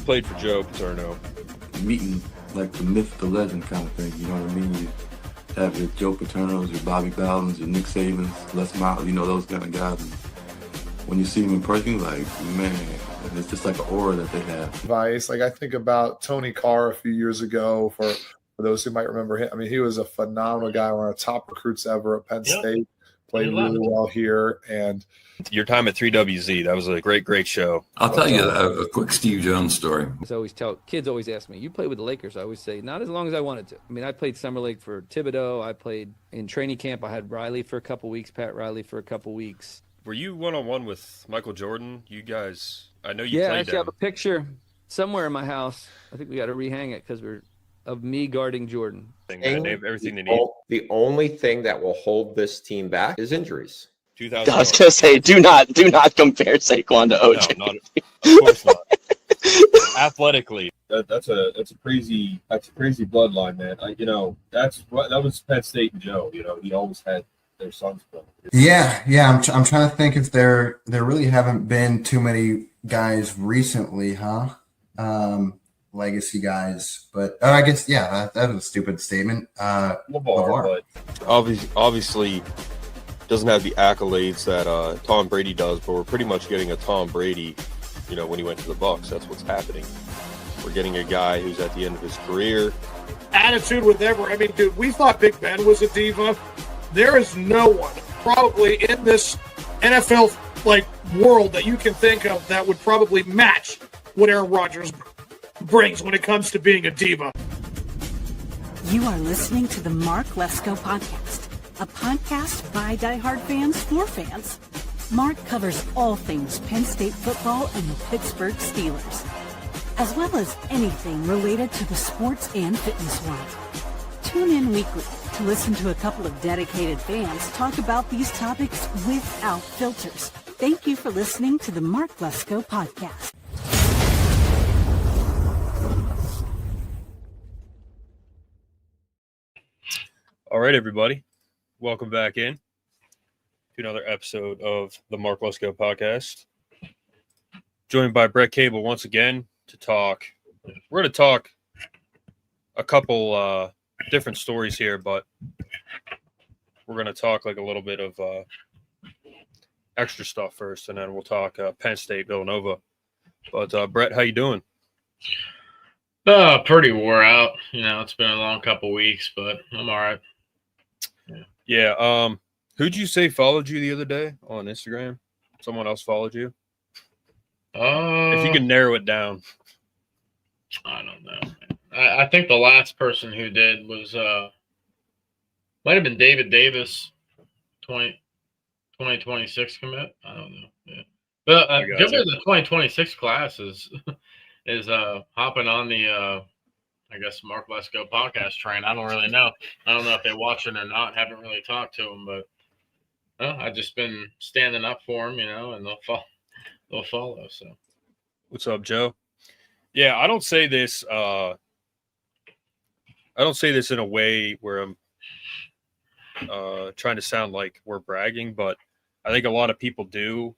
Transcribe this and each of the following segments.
played for Joe Paterno. Meeting like the myth, the legend kind of thing. You know what I mean? You have your Joe Paternos, your Bobby Bowdens, your Nick Sabans, Les Miles, those kind of guys. And when you see them in person, like, man, it's just like an aura that they have. Advice, like I think about Tony Carr a few years ago. For those who might remember him, I mean, he was a phenomenal guy, one of the top recruits ever at Penn State. Played really well here. And your time at 3WZ, that was a great show. I'll tell you a quick Steve Jones story. Kids always ask me, you played with the Lakers? I always say, not as long as I wanted to. I mean, I played Summer League for Thibodeau. I played in training camp. I had Riley for a couple weeks, Pat Riley for a couple weeks. Were you one-on-one with Michael Jordan? You guys, I know you played I actually have a picture somewhere in my house. I think we got to rehang it because we're of me guarding Jordan. Everything they need. The only thing that will hold this team back is injuries. I was gonna say, do not compare Saquon to OJ. No, of course not. Athletically, that's a crazy bloodline, man. That was Penn State and Joe. He always had their sons play. Yeah. I'm trying to think if there really haven't been too many guys recently, huh? Legacy guys, but I guess that was a stupid statement. LeVar, but obviously doesn't have the accolades that Tom Brady does, but we're pretty much getting a Tom Brady. When he went to the Bucs, that's what's happening. We're getting a guy who's at the end of his career. Attitude with ever. I mean, dude, we thought Big Ben was a diva. There is no one probably in this NFL world that you can think of that would probably match what Aaron Rodgers brings when it comes to being a diva. You are listening to the Mark Lesko Podcast, a podcast by diehard fans for fans. Mark covers all things Penn State football and the Pittsburgh Steelers, as well as anything related to the sports and fitness world. Tune in weekly to listen to a couple of dedicated fans talk about these topics without filters. Thank you for listening to the Mark Lesko Podcast. All right, everybody. Welcome back in to another episode of the Mark Lesko Podcast. Joined by Brett Cable once again to talk. We're going to talk a couple different stories here, but we're going to talk a little bit of extra stuff first, and then we'll talk Penn State, Villanova. But Brett, how you doing? Pretty wore out. It's been a long couple weeks, but I'm all right. Yeah. Who'd you say followed you the other day on Instagram? Someone else followed you? If you can narrow it down. I don't know. I think the last person who did was might have been David Davis, 2026 commit. I don't know. Yeah. But generally the 2026 class is hopping on the I guess Mark Lesko podcast train. I don't really know. I don't know if they watch it or not. Haven't really talked to them, but I've just been standing up for them, and they'll follow. So, what's up, Joe? Yeah, I don't say this. I don't say this in a way where I'm trying to sound like we're bragging, but I think a lot of people do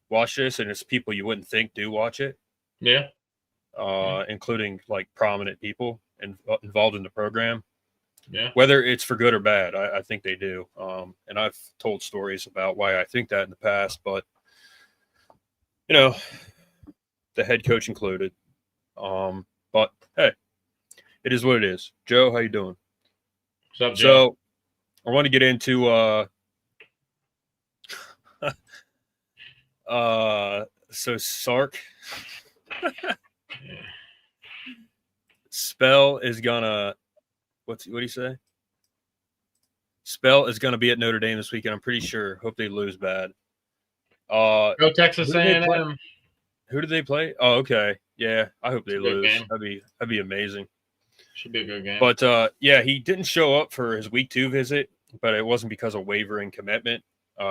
watch this, and it's people you wouldn't think do watch it. Yeah. Including prominent people involved in the program. Yeah. Whether it's for good or bad, I think they do. And I've told stories about why I think that in the past, but the head coach included. But hey, it is what it is. Joe, how you doing? What's up, Joe? So I want to get into so Sark. Spell is gonna what do you say? Spell is gonna be at Notre Dame this weekend. I'm pretty sure. Hope they lose bad. Go Texas A&M. Who do they play? Oh, okay. Yeah, I hope they lose. Game. That'd be amazing. Should be a good game. But he didn't show up for his week 2 visit, but it wasn't because of wavering commitment.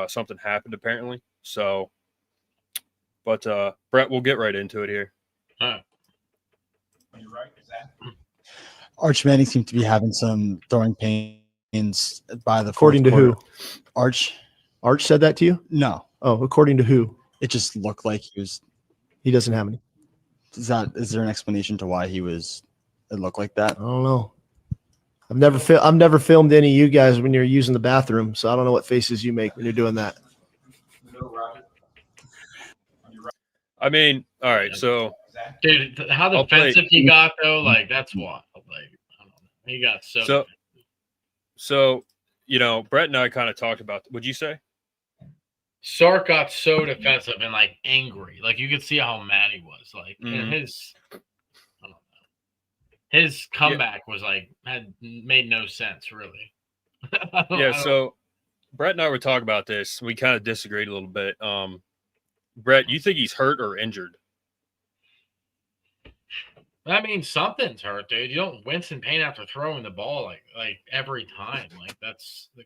Something happened apparently. So, but Brett, we'll get right into it here. All right. You're right. Is that Arch Manning seemed to be having some throwing pains by the according to quarter. Who? Arch said that to you? No. Oh, according to who? It just looked like he doesn't have any. Is there an explanation to why it looked like that? I don't know. I've never filmed any of you guys when you're using the bathroom, so I don't know what faces you make when you're doing that. I mean, all right, so dude, how defensive he got though, like that's wild. Like I don't know. He got so Brett and I kind of talked about. What'd you say? Sark got so defensive and like angry. Like you could see how mad he was. Like and his comeback was like had made no sense really. So Brett and I were talking about this. We kind of disagreed a little bit. Brett, you think he's hurt or injured? I mean, something's hurt, dude. You don't wince in pain after throwing the ball like every time. Like that's I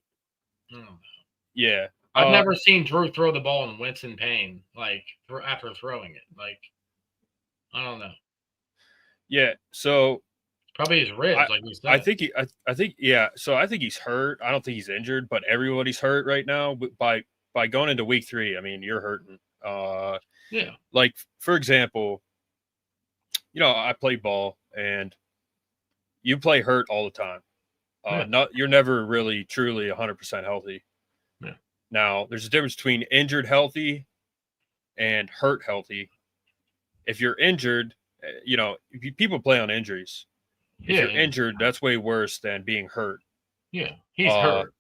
don't know. Yeah. I've never seen Drew throw the ball and wince in pain like after throwing it. Like I don't know. Yeah, so probably his ribs, like you said. So I think he's hurt. I don't think he's injured, but everybody's hurt right now. By going into week 3, I mean you're hurting. Like for example, I play ball and you play hurt all the time. You're never really truly 100% healthy. Yeah. Now there's a difference between injured healthy and hurt healthy. If you're injured, people play on injuries. If you're injured, that's way worse than being hurt. Yeah, he's hurt.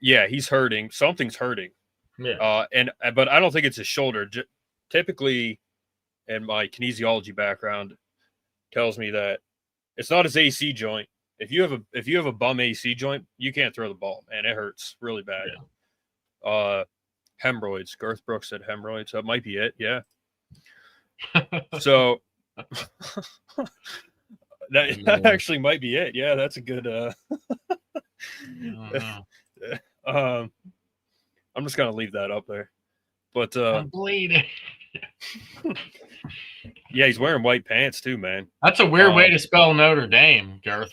Yeah, he's hurting. Something's hurting. Yeah. But I don't think it's his shoulder. Typically, and my kinesiology background tells me that it's not his AC joint. If you have a bum AC joint, you can't throw the ball, man. It hurts really bad. Yeah. Hemorrhoids. Garth Brooks said hemorrhoids. That might be it. Yeah. So that actually might be it. Yeah, that's a good. I'm just gonna leave that up there. But I'm bleeding. Yeah, he's wearing white pants too, man. That's a weird way to spell Notre Dame, Garth.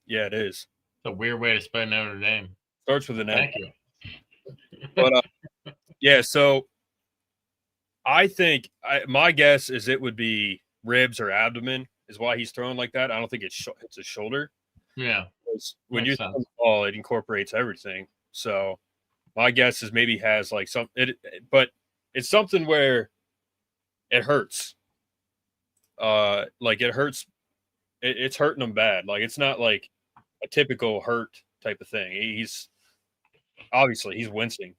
Yeah, it is. It's a weird way to spell Notre Dame. Starts with an N. Thank you. But yeah, so I think my guess is it would be ribs or abdomen is why he's throwing like that. I don't think it's his shoulder. Yeah. When you're throwing the ball, it incorporates everything. So my guess is maybe he has like but it's something where it hurts. Like it hurts. It's hurting him bad. Like it's not like a typical hurt type of thing. He's wincing.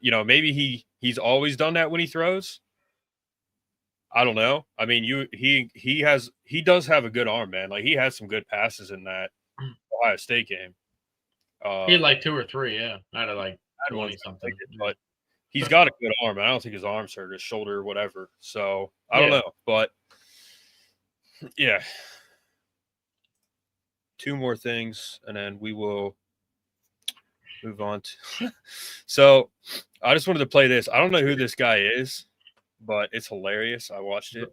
Maybe he's always done that when he throws. I don't know. I mean, he does have a good arm, man. Like he has some good passes in that Ohio State game. He had like 2 or 3, yeah. Out of like 20 something. But he's got a good arm. I don't think his arm's hurt, his shoulder, whatever. So I don't know. But yeah. 2 more things, and then we will move on to So I just wanted to play this. I don't know who this guy is, but it's hilarious. I watched it.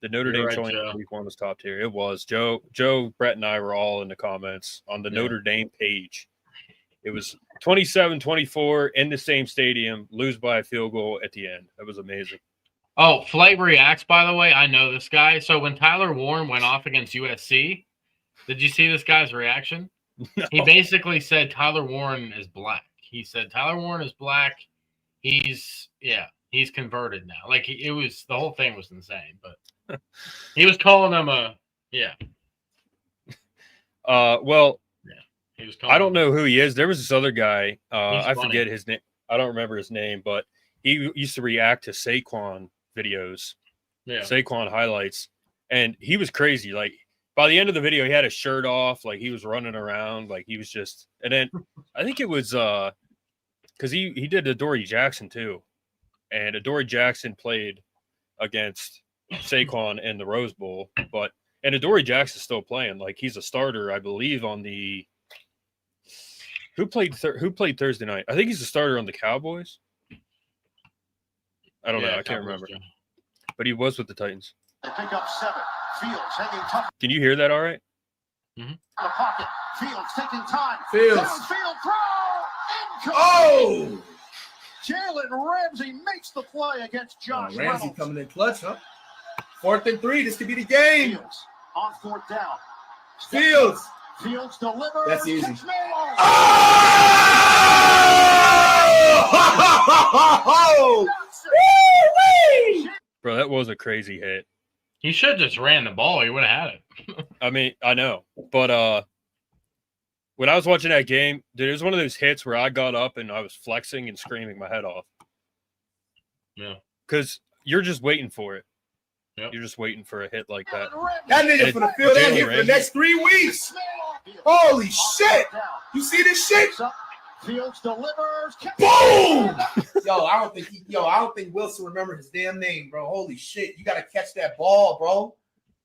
The Notre Dame showing week 1 was top tier. It was. Joe, Brett, and I were all in the comments on the Notre Dame page. It was 27-24 in the same stadium, lose by a field goal at the end. That was amazing. Oh, Flight Reacts, by the way, I know this guy. So when Tyler Warren went off against USC, did you see this guy's reaction? No. He basically said Tyler Warren is black. He said Tyler Warren is black. He's converted now. Like the whole thing was insane, but he was calling him I don't know who he is. There was this other guy. I forget his name. I don't remember his name, but he used to react to Saquon videos, Saquon highlights, and he was crazy. Like by the end of the video, he had his shirt off, like he was running around, like he was just. And then I think it was because he did Adoree Jackson too, and Adoree Jackson played against Saquon in the Rose Bowl, and Adoree Jackson's still playing. Like he's a starter, I believe, on the. Who played Thursday night? I think he's a starter on the Cowboys. I don't know. I can't remember. But he was with the Titans. They pick up 7. Fields hanging tough. Can you hear that all right? Mm-hmm. The pocket. Fields taking time. Field throw. Oh! Jalen Ramsey makes the play against Josh Ramsey coming in clutch, huh? 4th and 3. This could be the game. Fields on 4th down. Fields. Fields delivers. That's easy. Catch made. Oh! Bro, that was a crazy hit. He should have just ran the ball. He would have had it. I mean, I know. But when I was watching that game, dude, it was one of those hits where I got up and I was flexing and screaming my head off. Yeah. Because you're just waiting for it. Yep. You're just waiting for a hit like that. That nigga finna feel that hit for the next 3 weeks. Holy shit. You see this shit? Fields delivers. Boom! I don't think Wilson remembered his damn name, bro. Holy shit. You gotta catch that ball, bro.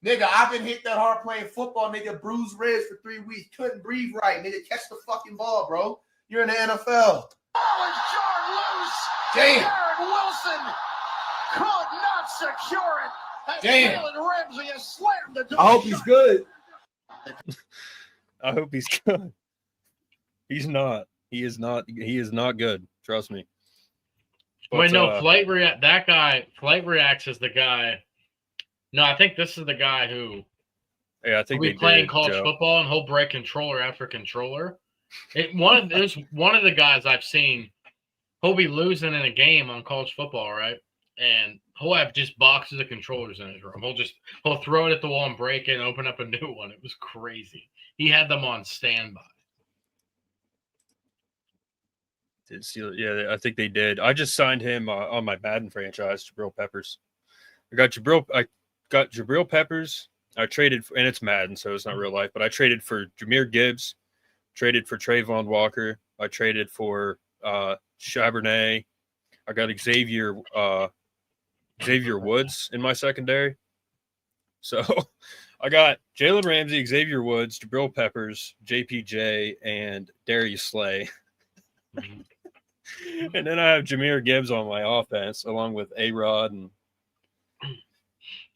Nigga, I've been hit that hard playing football, nigga. Bruised ribs for 3 weeks. Couldn't breathe right, nigga. Catch the fucking ball, bro. You're in the NFL. Ball is jarred loose. Damn. Garrett Wilson could not secure it. And Damn. Jalen Ramsey has slammed the door. I hope he's good. I hope he's good. He's not. He is not. He is not good. Trust me. Wait, no, Flight React. That guy, Flight Reacts is the guy. No, I think this is the guy who. Yeah, I think he'll be playing college football and he'll break controller after controller. There's one of the guys I've seen. He'll be losing in a game on college football, right? And he'll have just boxes of controllers in his room. He'll throw it at the wall and break it and open up a new one. It was crazy. He had them on standby. Yeah, I think they did. I just signed him on my Madden franchise, Jabril Peppers. I got Jabril Peppers. I traded for, and it's Madden, so it's not real life, but I traded for Jahmyr Gibbs, traded for Trayvon Walker. I traded for Charbonnet. I got Xavier Woods in my secondary. So I got Jalen Ramsey, Xavier Woods, Jabril Peppers, JPJ, and Darius Slay. And then I have Jahmyr Gibbs on my offense, along with A-Rod. And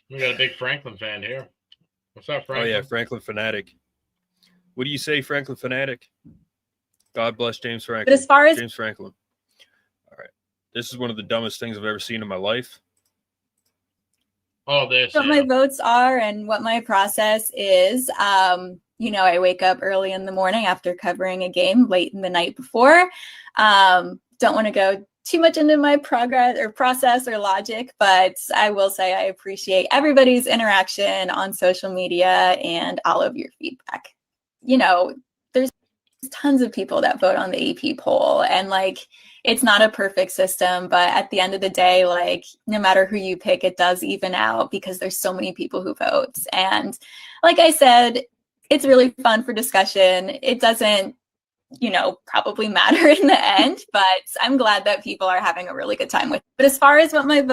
we got a big Franklin fan here. What's up, Franklin? Oh, yeah, Franklin Fanatic. What do you say, Franklin Fanatic? God bless James Franklin. But as far as James Franklin. All right. This is one of the dumbest things I've ever seen in my life. Oh, this. What my votes are and what my process is, I wake up early in the morning after covering a game late in the night before. Don't want to go too much into my progress or process or logic, but I will say I appreciate everybody's interaction on social media and all of your feedback. There's tons of people that vote on the AP poll, and it's not a perfect system, but at the end of the day, no matter who you pick, it does even out because there's so many people who vote. And like I said, it's really fun for discussion. It doesn't, probably matter in the end, but I'm glad that people are having a really good time with it. But as far as what my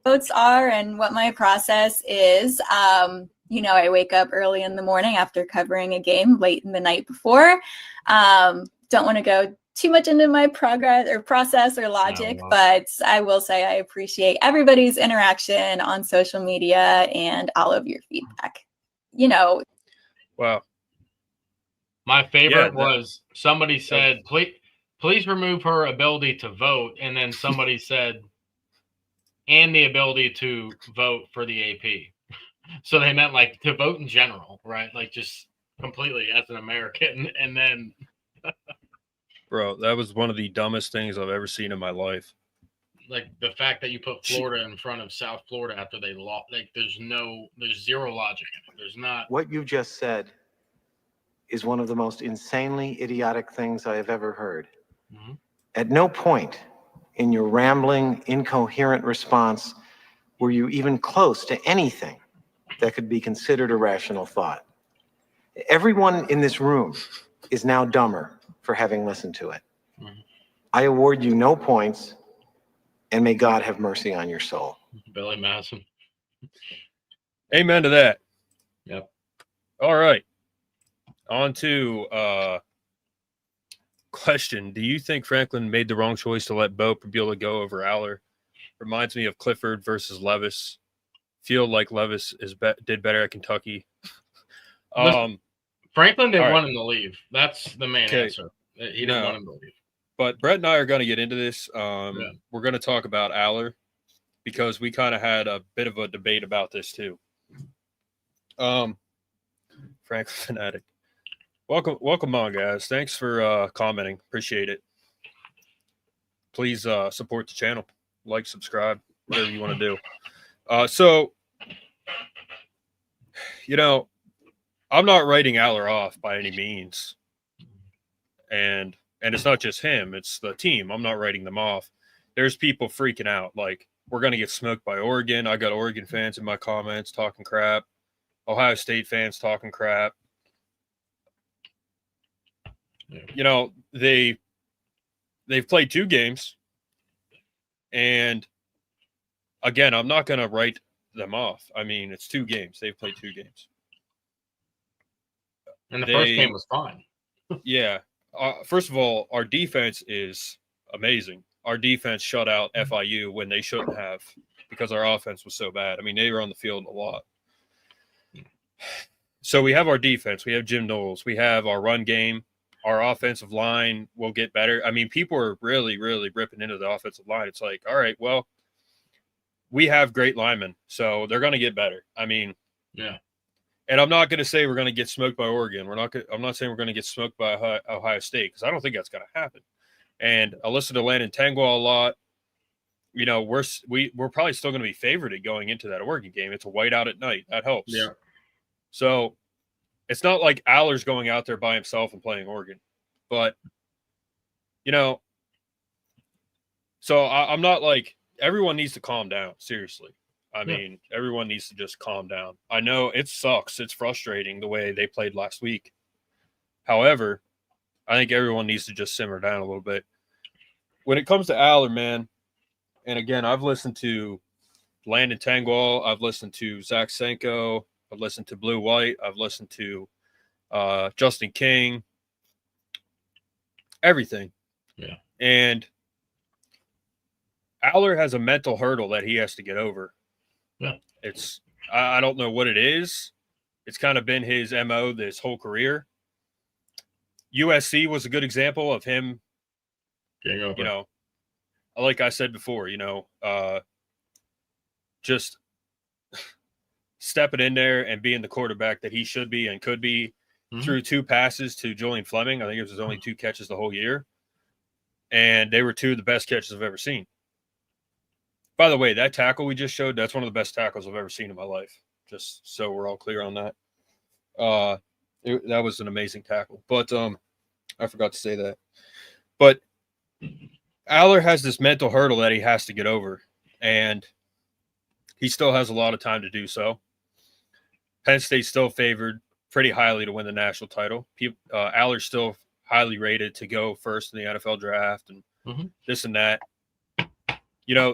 votes are and what my process is, I wake up early in the morning after covering a game late in the night before. Don't want to go too much into my progress or process or logic, but I will say I appreciate everybody's interaction on social media and all of your feedback. Wow. My favorite was somebody said, please remove her ability to vote. And then somebody said, and the ability to vote for the AP. So they meant to vote in general, right? Just completely as an American. And then. Bro, that was one of the dumbest things I've ever seen in my life. The fact that you put Florida in front of South Florida after they lost, there's zero logic in it. There's not. What you just said is one of the most insanely idiotic things I have ever heard. Mm-hmm. At no point in your rambling, incoherent response were you even close to anything that could be considered a rational thought. Everyone in this room is now dumber for having listened to it. Mm-hmm. I award you no points, and may God have mercy on your soul. Billy Madison. Amen to that. Yep. All right. On to question. Do you think Franklin made the wrong choice to let Bo Prabula go over Aller? Reminds me of Clifford versus Levis. Feel like Levis did better at Kentucky. Franklin didn't want him to leave. That's the main answer. He didn't want him to leave. But Brett and I are going to get into this. We're going to talk about Aller. because we kind of had a bit of a debate about this too. Franklin Fanatic. Welcome on, guys. Thanks for commenting. Appreciate it. Please support the channel. Like, subscribe, whatever you want to do. So, I'm not writing Aller off by any means. And it's not just him. It's the team. I'm not writing them off. There's people freaking out. Like, we're going to get smoked by Oregon. I got Oregon fans in my comments talking crap. Ohio State fans talking crap. They've played 2 games. And, again, I'm not going to write them off. I mean, it's 2 games. They've played 2 games. And the first game was fine. Yeah. First of all, our defense is amazing. Our defense shut out FIU when they shouldn't have because our offense was so bad. I mean, they were on the field a lot. So we have our defense. We have Jim Knowles. We have our run game. Our offensive line will get better. I mean, people are really, really ripping into the offensive line. It's like, all right, well, we have great linemen, so they're going to get better. I mean, yeah. And I'm not going to say we're going to get smoked by Oregon. I'm not saying we're going to get smoked by Ohio State because I don't think that's going to happen. And I listen to Landon Tangwell a lot. We're probably still going to be favored going into that Oregon game. It's a whiteout at night. That helps. Yeah. So it's not like Aller's going out there by himself and playing Oregon. But, so I'm not like everyone needs to calm down. Seriously. I mean, everyone needs to just calm down. I know it sucks. It's frustrating the way they played last week. However, I think everyone needs to just simmer down a little bit. When it comes to Aller, man, and again, I've listened to Landon Tangwell. I've listened to Zach Senko. I've listened to Blue White. I've listened to Justin King. Everything. Yeah. And Aller has a mental hurdle that he has to get over. Yeah. I don't know what it is. It's kind of been his MO this whole career. USC was a good example of him, getting over. Like I said before, just stepping in there and being the quarterback that he should be and could be. Threw 2 passes to Julian Fleming. I think it was only 2 catches the whole year. And they were 2 of the best catches I've ever seen. By the way, that tackle we just showed, that's one of the best tackles I've ever seen in my life. Just so we're all clear on that. That was an amazing tackle. But I forgot to say that. But Aller has this mental hurdle that he has to get over. And he still has a lot of time to do so. Penn State's still favored pretty highly to win the national title. Aller's still highly rated to go first in the NFL draft and this and that.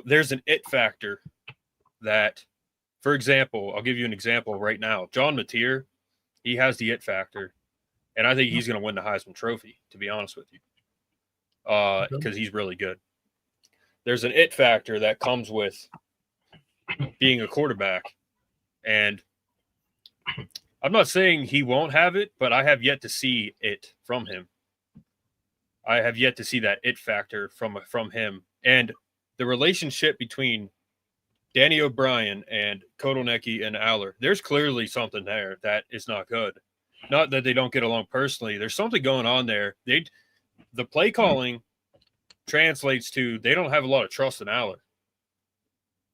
There's an it factor that, for example, I'll give you an example right now. John Mateer, he has the it factor, and I think he's going to win the Heisman Trophy, to be honest with you, because he's really good. There's an it factor that comes with being a quarterback, and I'm not saying he won't have it, but I have yet to see it from him. I have yet to see that it factor from him. And the relationship between Danny O'Brien and Kotelnicki and Aller, there's clearly something there that is not good. Not that they don't get along personally. There's something going on there. The play calling translates to they don't have a lot of trust in Aller.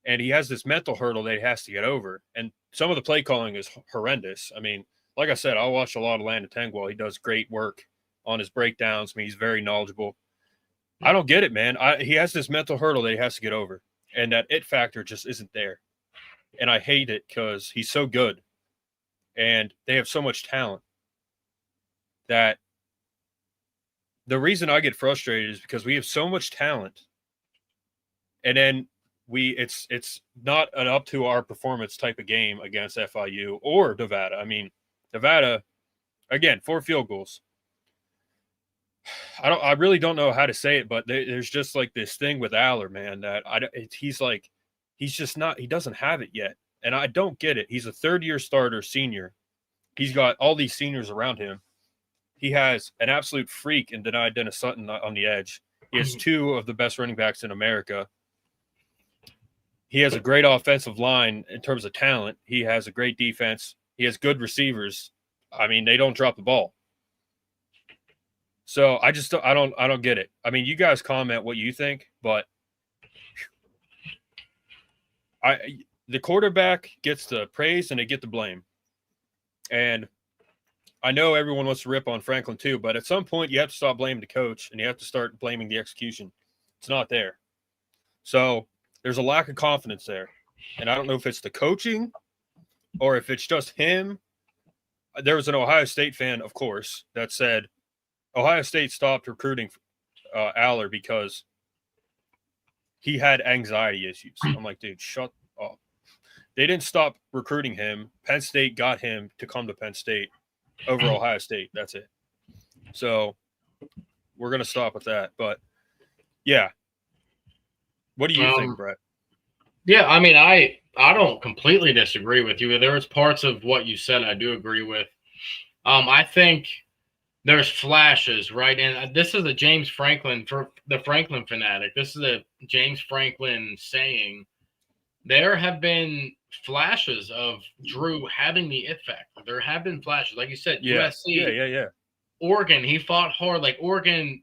And he has this mental hurdle that he has to get over. And some of the play calling is horrendous. I mean, like I said, I watch a lot of Landon Tangwell. He does great work on his breakdowns. I mean, he's very knowledgeable. I don't get it, man. He has this mental hurdle that he has to get over. And that it factor just isn't there. And I hate it because he's so good. And they have so much talent that the reason I get frustrated is because we have so much talent. And then it's not an up to our performance type of game against FIU or Nevada. I mean, Nevada, again, 4 field goals. I really don't know how to say it, but there's just like this thing with Aller, man, that he doesn't have it yet. And I don't get it. He's a 3rd-year starter, senior. He's got all these seniors around him. He has an absolute freak in Denai Dennis Sutton on the edge. He has 2 of the best running backs in America. he has a great offensive line in terms of talent. He has a great defense. He has good receivers. I mean, they don't drop the ball. So I don't get it. I mean, you guys comment what you think, but the quarterback gets the praise and they get the blame. And I know everyone wants to rip on Franklin too, but at some point you have to stop blaming the coach and you have to start blaming the execution. It's not there. So there's a lack of confidence there. And I don't know if it's the coaching or if it's just him. There was an Ohio State fan, of course, that said Ohio State stopped recruiting Aller because he had anxiety issues. I'm like, dude, shut up. They didn't stop recruiting him. Penn State got him to come to Penn State over Ohio State. That's it. So we're going to stop with that. But, yeah. What do you think, Brett? Yeah, I mean, I don't completely disagree with you. There's parts of what you said I do agree with. I think there's flashes, right? And this is a James Franklin, for the Franklin fanatic. This is a James Franklin saying. There have been flashes of Drew having the it factor. There have been flashes. Like you said, USC. Yeah. Oregon, he fought hard. Like Oregon,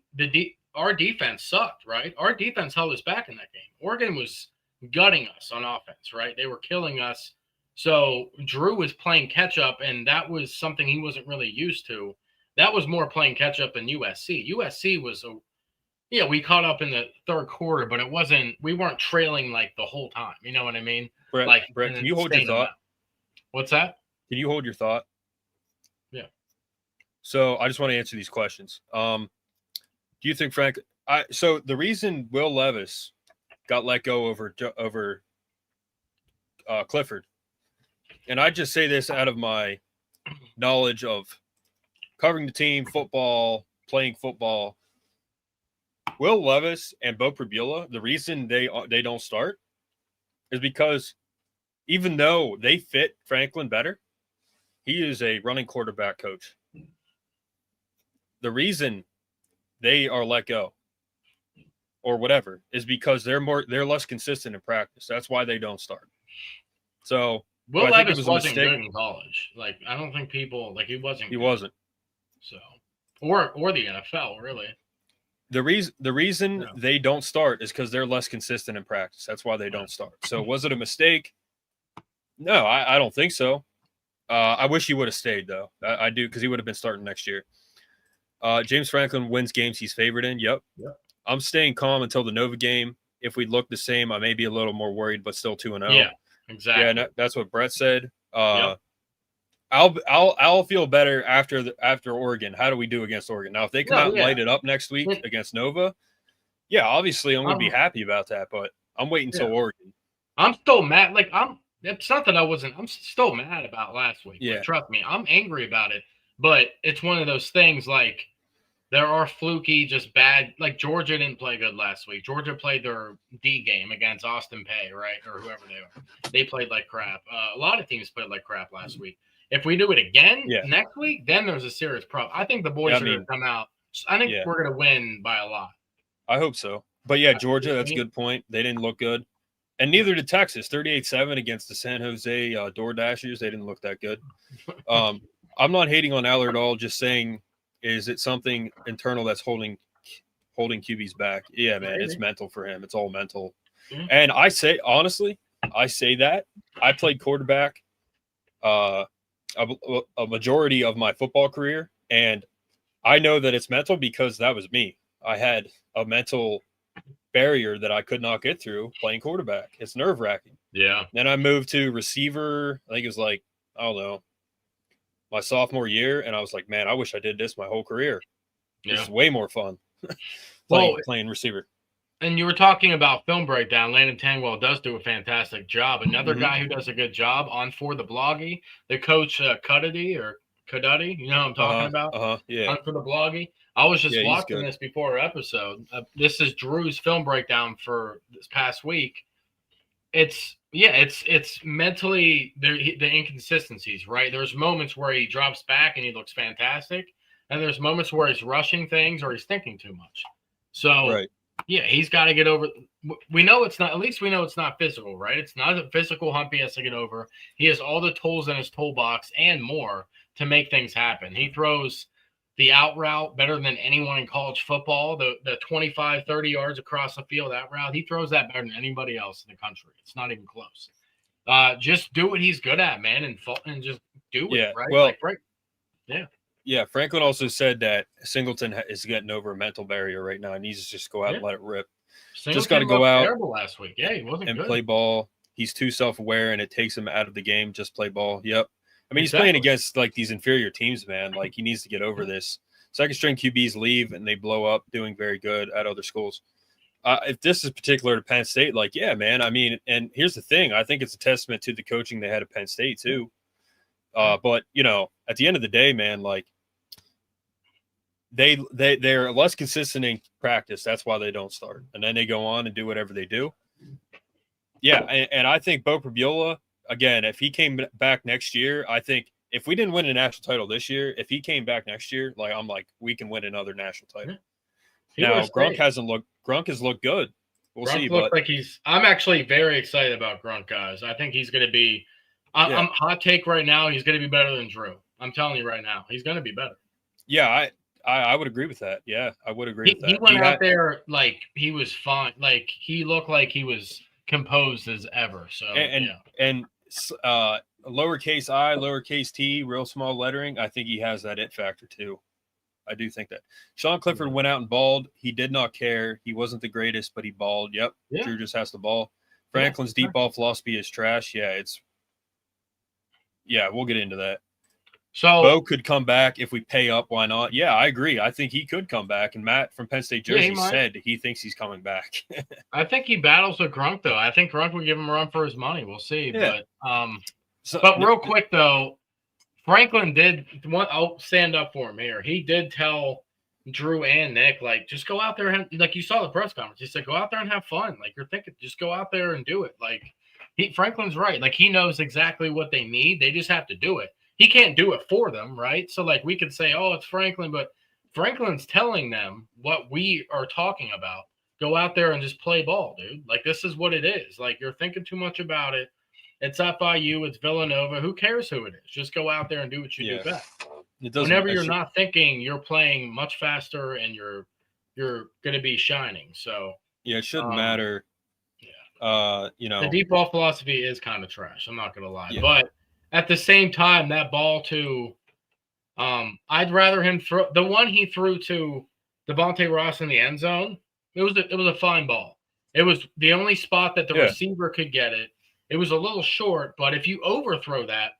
our defense sucked, right? Our defense held us back in that game. Oregon was gutting us on offense, right? They were killing us. So Drew was playing catch up, and that was something he wasn't really used to. That was more playing catch up than USC. USC was we caught up in the third quarter, but we weren't trailing like the whole time. You know what I mean? Brett, can you hold your thought? What's that? Can you hold your thought? Yeah. So I just want to answer these questions. Do you think so the reason Will Levis got let go over Clifford, and I just say this out of my knowledge of covering the team, football, playing football. Will Levis and Bo Pribula, the reason they don't start is because even though they fit Franklin better, he is a running quarterback coach. The reason they are let go or whatever is because they're less consistent in practice. That's why they don't start. So Will Levis wasn't good in college. Like I don't think people he wasn't. He wasn't. So or the NFL really. The reason they don't start is because they're less consistent in practice. That's why they don't start. So was it a mistake? No, I don't think so. I wish he would have stayed, though. I do, because he would have been starting next year. James Franklin wins games he's favored in. Yep. I'm staying calm until the Nova game. If we look the same, I may be a little more worried, but still 2-0. Yeah, exactly. Yeah, that's what Brett said. I'll feel better after Oregon. How do we do against Oregon? Now, if they come out and light it up next week against Nova, obviously I'm going to be happy about that, but I'm waiting until Oregon. I'm still mad. It's not that I'm still mad about last week. Yeah. But trust me, I'm angry about it, but it's one of those things there are fluky, just bad. Georgia didn't play good last week. Georgia played their D game against Austin Peay, right? Or whoever they are. They played like crap. A lot of teams played like crap last week. If we do it again next week, then there's a serious problem. I think the boys are going to come out. I think we're going to win by a lot. I hope so. But, Georgia, that's a good point. They didn't look good. And neither did Texas. 38-7 against the San Jose DoorDashers. They didn't look that good. I'm not hating on Aller at all, just saying, is it something internal that's holding QBs back? Yeah, man, it's mental for him. It's all mental. Mm-hmm. And I say, honestly, that. I played quarterback a majority of my football career, and I know that it's mental because that was me. I had a mental barrier that I could not get through playing quarterback. It's nerve-wracking. Yeah. Then I moved to receiver. I think it was my sophomore year, and I was like, man, I wish I did this my whole career. It's way more fun playing receiver. And you were talking about film breakdown. Landon Tangwell does do a fantastic job. Another guy who does a good job on For the Bloggy, the coach Cuddy, you know what I'm talking about? Yeah. On For the Bloggy. I was just watching this before our episode. This is Drew's film breakdown for this past week. It's mentally the inconsistencies, right? There's moments where he drops back and he looks fantastic, and there's moments where he's rushing things or he's thinking too much. So Yeah, he's got to get over. We know it's not. At least we know it's not physical, right? It's not a physical hump he has to get over. He has all the tools in his toolbox and more to make things happen. He throws the out route better than anyone in college football. The 25, 30 yards across the field out route, he throws that better than anybody else in the country. It's not even close. Just do what he's good at, man, and just do it. Yeah, right. well, right. Yeah. Yeah, Franklin also said that Singleton is getting over a mental barrier right now. He needs to just go out and let it rip. Singleton just got to go out terrible last week. Yeah, he wasn't and good. play ball. He's too self-aware, and it takes him out of the game. Just play ball. Yep. I mean, he's playing against like these inferior teams, man. Like he needs to get over this. Second-string QBs leave, and they blow up doing very good at other schools. If this is particular to Penn State, like, yeah, man. I mean, and here's the thing. I think it's a testament to the coaching they had at Penn State too. But, you know, at the end of the day, man, like they're less consistent in practice. That's why they don't start. And then they go on and do whatever they do. Yeah, and I think Bo Prabula, again, if he came back next year, I think if we didn't win a national title this year, if he came back next year, like I'm like, we can win another national title. Now, Grunk has looked good. We'll see. But like I'm actually very excited about Grunk, guys. I think he's going to be I'm hot take right now. He's going to be better than Drew. I'm telling you right now, he's going to be better. Yeah, I would agree with that. Yeah, I would agree with that. He went out there like he was fine. Like he looked like he was composed as ever. So and lowercase I, lowercase t, real small lettering. I think he has that it factor too. I do think that. Sean Clifford went out and balled. He did not care. He wasn't the greatest, but he balled. Yep. Yeah. Drew just has to ball. Franklin's deep ball philosophy is trash. Yeah, we'll get into that. So Bo could come back if we pay up. Why not? Yeah, I agree. I think he could come back. And Matt from Penn State Jersey said he thinks he's coming back. I think he battles with Grunk, though. I think Grunk would give him a run for his money. We'll see. Yeah. But real quick, though, Franklin did one. I'll stand up for him here. He did tell Drew and Nick, like, just go out there and like you saw the press conference. He said, go out there and have fun. Like you're thinking, just go out there and do it. Like Franklin's right. Like he knows exactly what they need. They just have to do it. He can't do it for them, right? So like we could say, oh, it's Franklin, but Franklin's telling them what we are talking about. Go out there and just play ball, dude. Like this is what it is. Like you're thinking too much about it. It's FIU, it's Villanova. Who cares who it is? Just go out there and do what you do best. Whenever you're not thinking, you're playing much faster and you're going to be shining. So yeah, it shouldn't matter. Yeah. The deep ball philosophy is kind of trash. I'm not going to lie, but at the same time, that ball to, I'd rather him throw the one he threw to Devontae Ross in the end zone. It was a fine ball. It was the only spot that the receiver could get it. It was a little short, but if you overthrow that,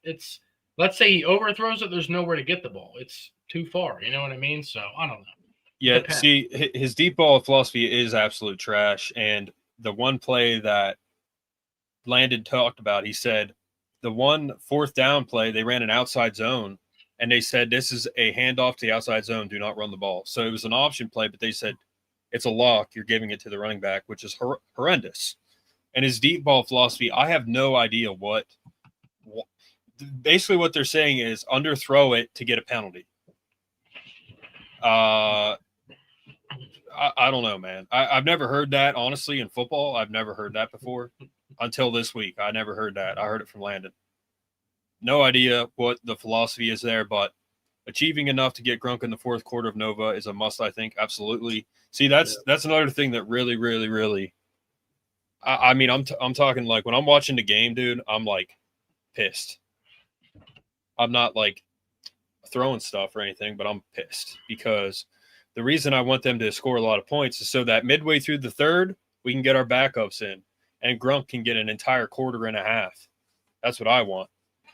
let's say he overthrows it, there's nowhere to get the ball. It's too far. You know what I mean? So I don't know. Yeah. See, his deep ball philosophy is absolute trash. And the one play that Landon talked about, he said the 1 4th down play, they ran an outside zone and they said, this is a handoff to the outside zone. Do not run the ball. So it was an option play, but they said it's a lock. You're giving it to the running back, which is horrendous. And his deep ball philosophy, I have no idea what basically what they're saying is underthrow it to get a penalty. I don't know, man. I've never heard that, honestly, in football. I've never heard that before until this week. I never heard that. I heard it from Landon. No idea what the philosophy is there, but achieving enough to get Grunk in the 4th quarter of Nova is a must, I think. Absolutely. See, that's another thing that really, really, really I mean, I'm talking like when I'm watching the game, dude, I'm like pissed. I'm not like throwing stuff or anything, but I'm pissed because the reason I want them to score a lot of points is so that midway through the 3rd, we can get our backups in and Grunk can get an entire quarter and a half. That's what I want.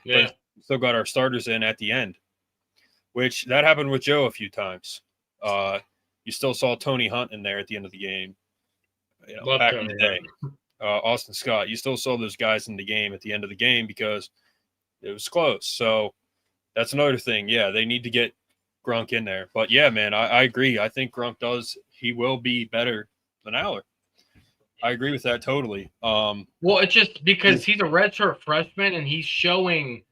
Yeah. But still got our starters in at the end, which that happened with Joe a few times. You still saw Tony Hunt in there at the end of the game. Back in the day, Austin Scott, you still saw those guys in the game at the end of the game because it was close. So that's another thing. Yeah, they need to get Grunk in there. But yeah, man, I agree. I think Grunk he will be better than Aller. I agree with that totally. Well, it's just because he's a redshirt freshman and he's showing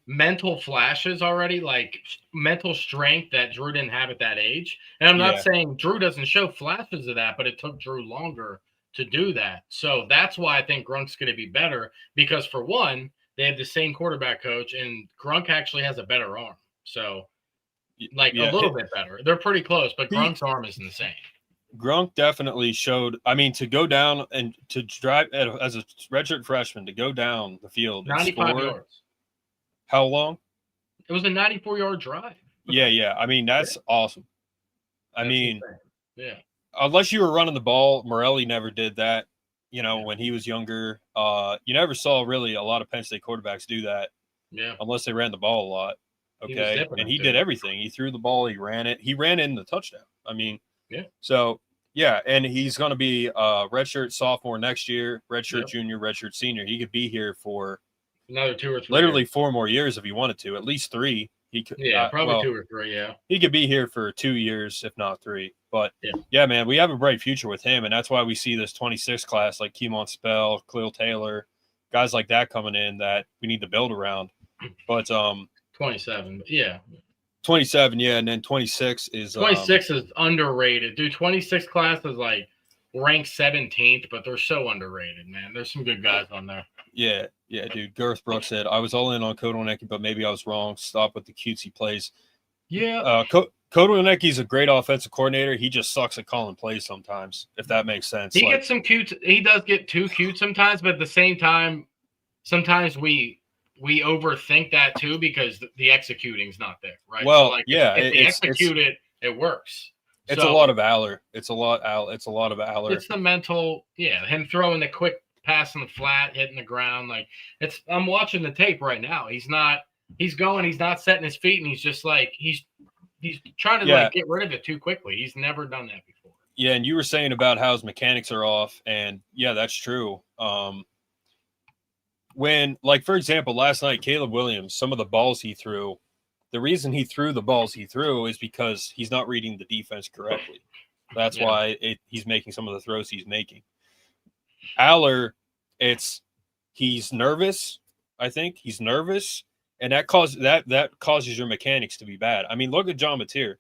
mental flashes already, like mental strength that Drew didn't have at that age. And I'm not saying Drew doesn't show flashes of that, but it took Drew longer to do that. So that's why I think Grunk's going to be better, because for one, they have the same quarterback coach, and Grunk actually has a better arm. So like a little bit better. They're pretty close, but Grunk's arm is insane. Grunk definitely showed. I mean, to go down and to drive as a redshirt freshman to go down the field, 95 yards. How long? It was a 94-yard drive. Yeah. I mean, that's awesome. I mean, yeah. Unless you were running the ball, Morelli never did that. You know, when he was younger, you never saw really a lot of Penn State quarterbacks do that. Yeah. Unless they ran the ball a lot. Okay. And he did everything. He threw the ball. He ran it. He ran in the touchdown. I mean, So, yeah, and he's going to be a redshirt sophomore next year, redshirt junior, redshirt senior. He could be here for another 2 or 3 literally years. 4 more years if he wanted to, at least 3. He could, probably 2 or 3, yeah. He could be here for 2 years, if not 3. But, yeah, man, we have a bright future with him, and that's why we see this 26 class like Keemon Spell, Khalil Taylor, guys like that coming in that we need to build around. But 27, yeah. 27, yeah, and then 26 is 26 is underrated. Dude, 26 class is like ranked 17th, but they're so underrated, man. There's some good guys on there. Yeah, dude. Gareth Brooks said, I was all in on Kotelnicki, but maybe I was wrong. Stop with the cutesy plays. Yeah. Kotelnicki's a great offensive coordinator. He just sucks at calling plays sometimes, if that makes sense. He gets some cute. He does get too cute sometimes, but at the same time, sometimes we overthink that too because the executing's not there, right? Well, so like yeah, if they execute it works. It's a lot of Aller. It's a lot of Aller. It's the mental, him throwing the quick pass in the flat, hitting the ground. Like I'm watching the tape right now. He's not setting his feet, and he's just like he's trying to like get rid of it too quickly. He's never done that before. Yeah, and you were saying about how his mechanics are off, and yeah, that's true. When, like, for example, last night, Caleb Williams, some of the balls he threw, the reason he threw the balls he threw is because he's not reading the defense correctly. That's why he's making some of the throws he's making. Aller, he's nervous. I think he's nervous, and that causes your mechanics to be bad. I mean, look at John Mateer.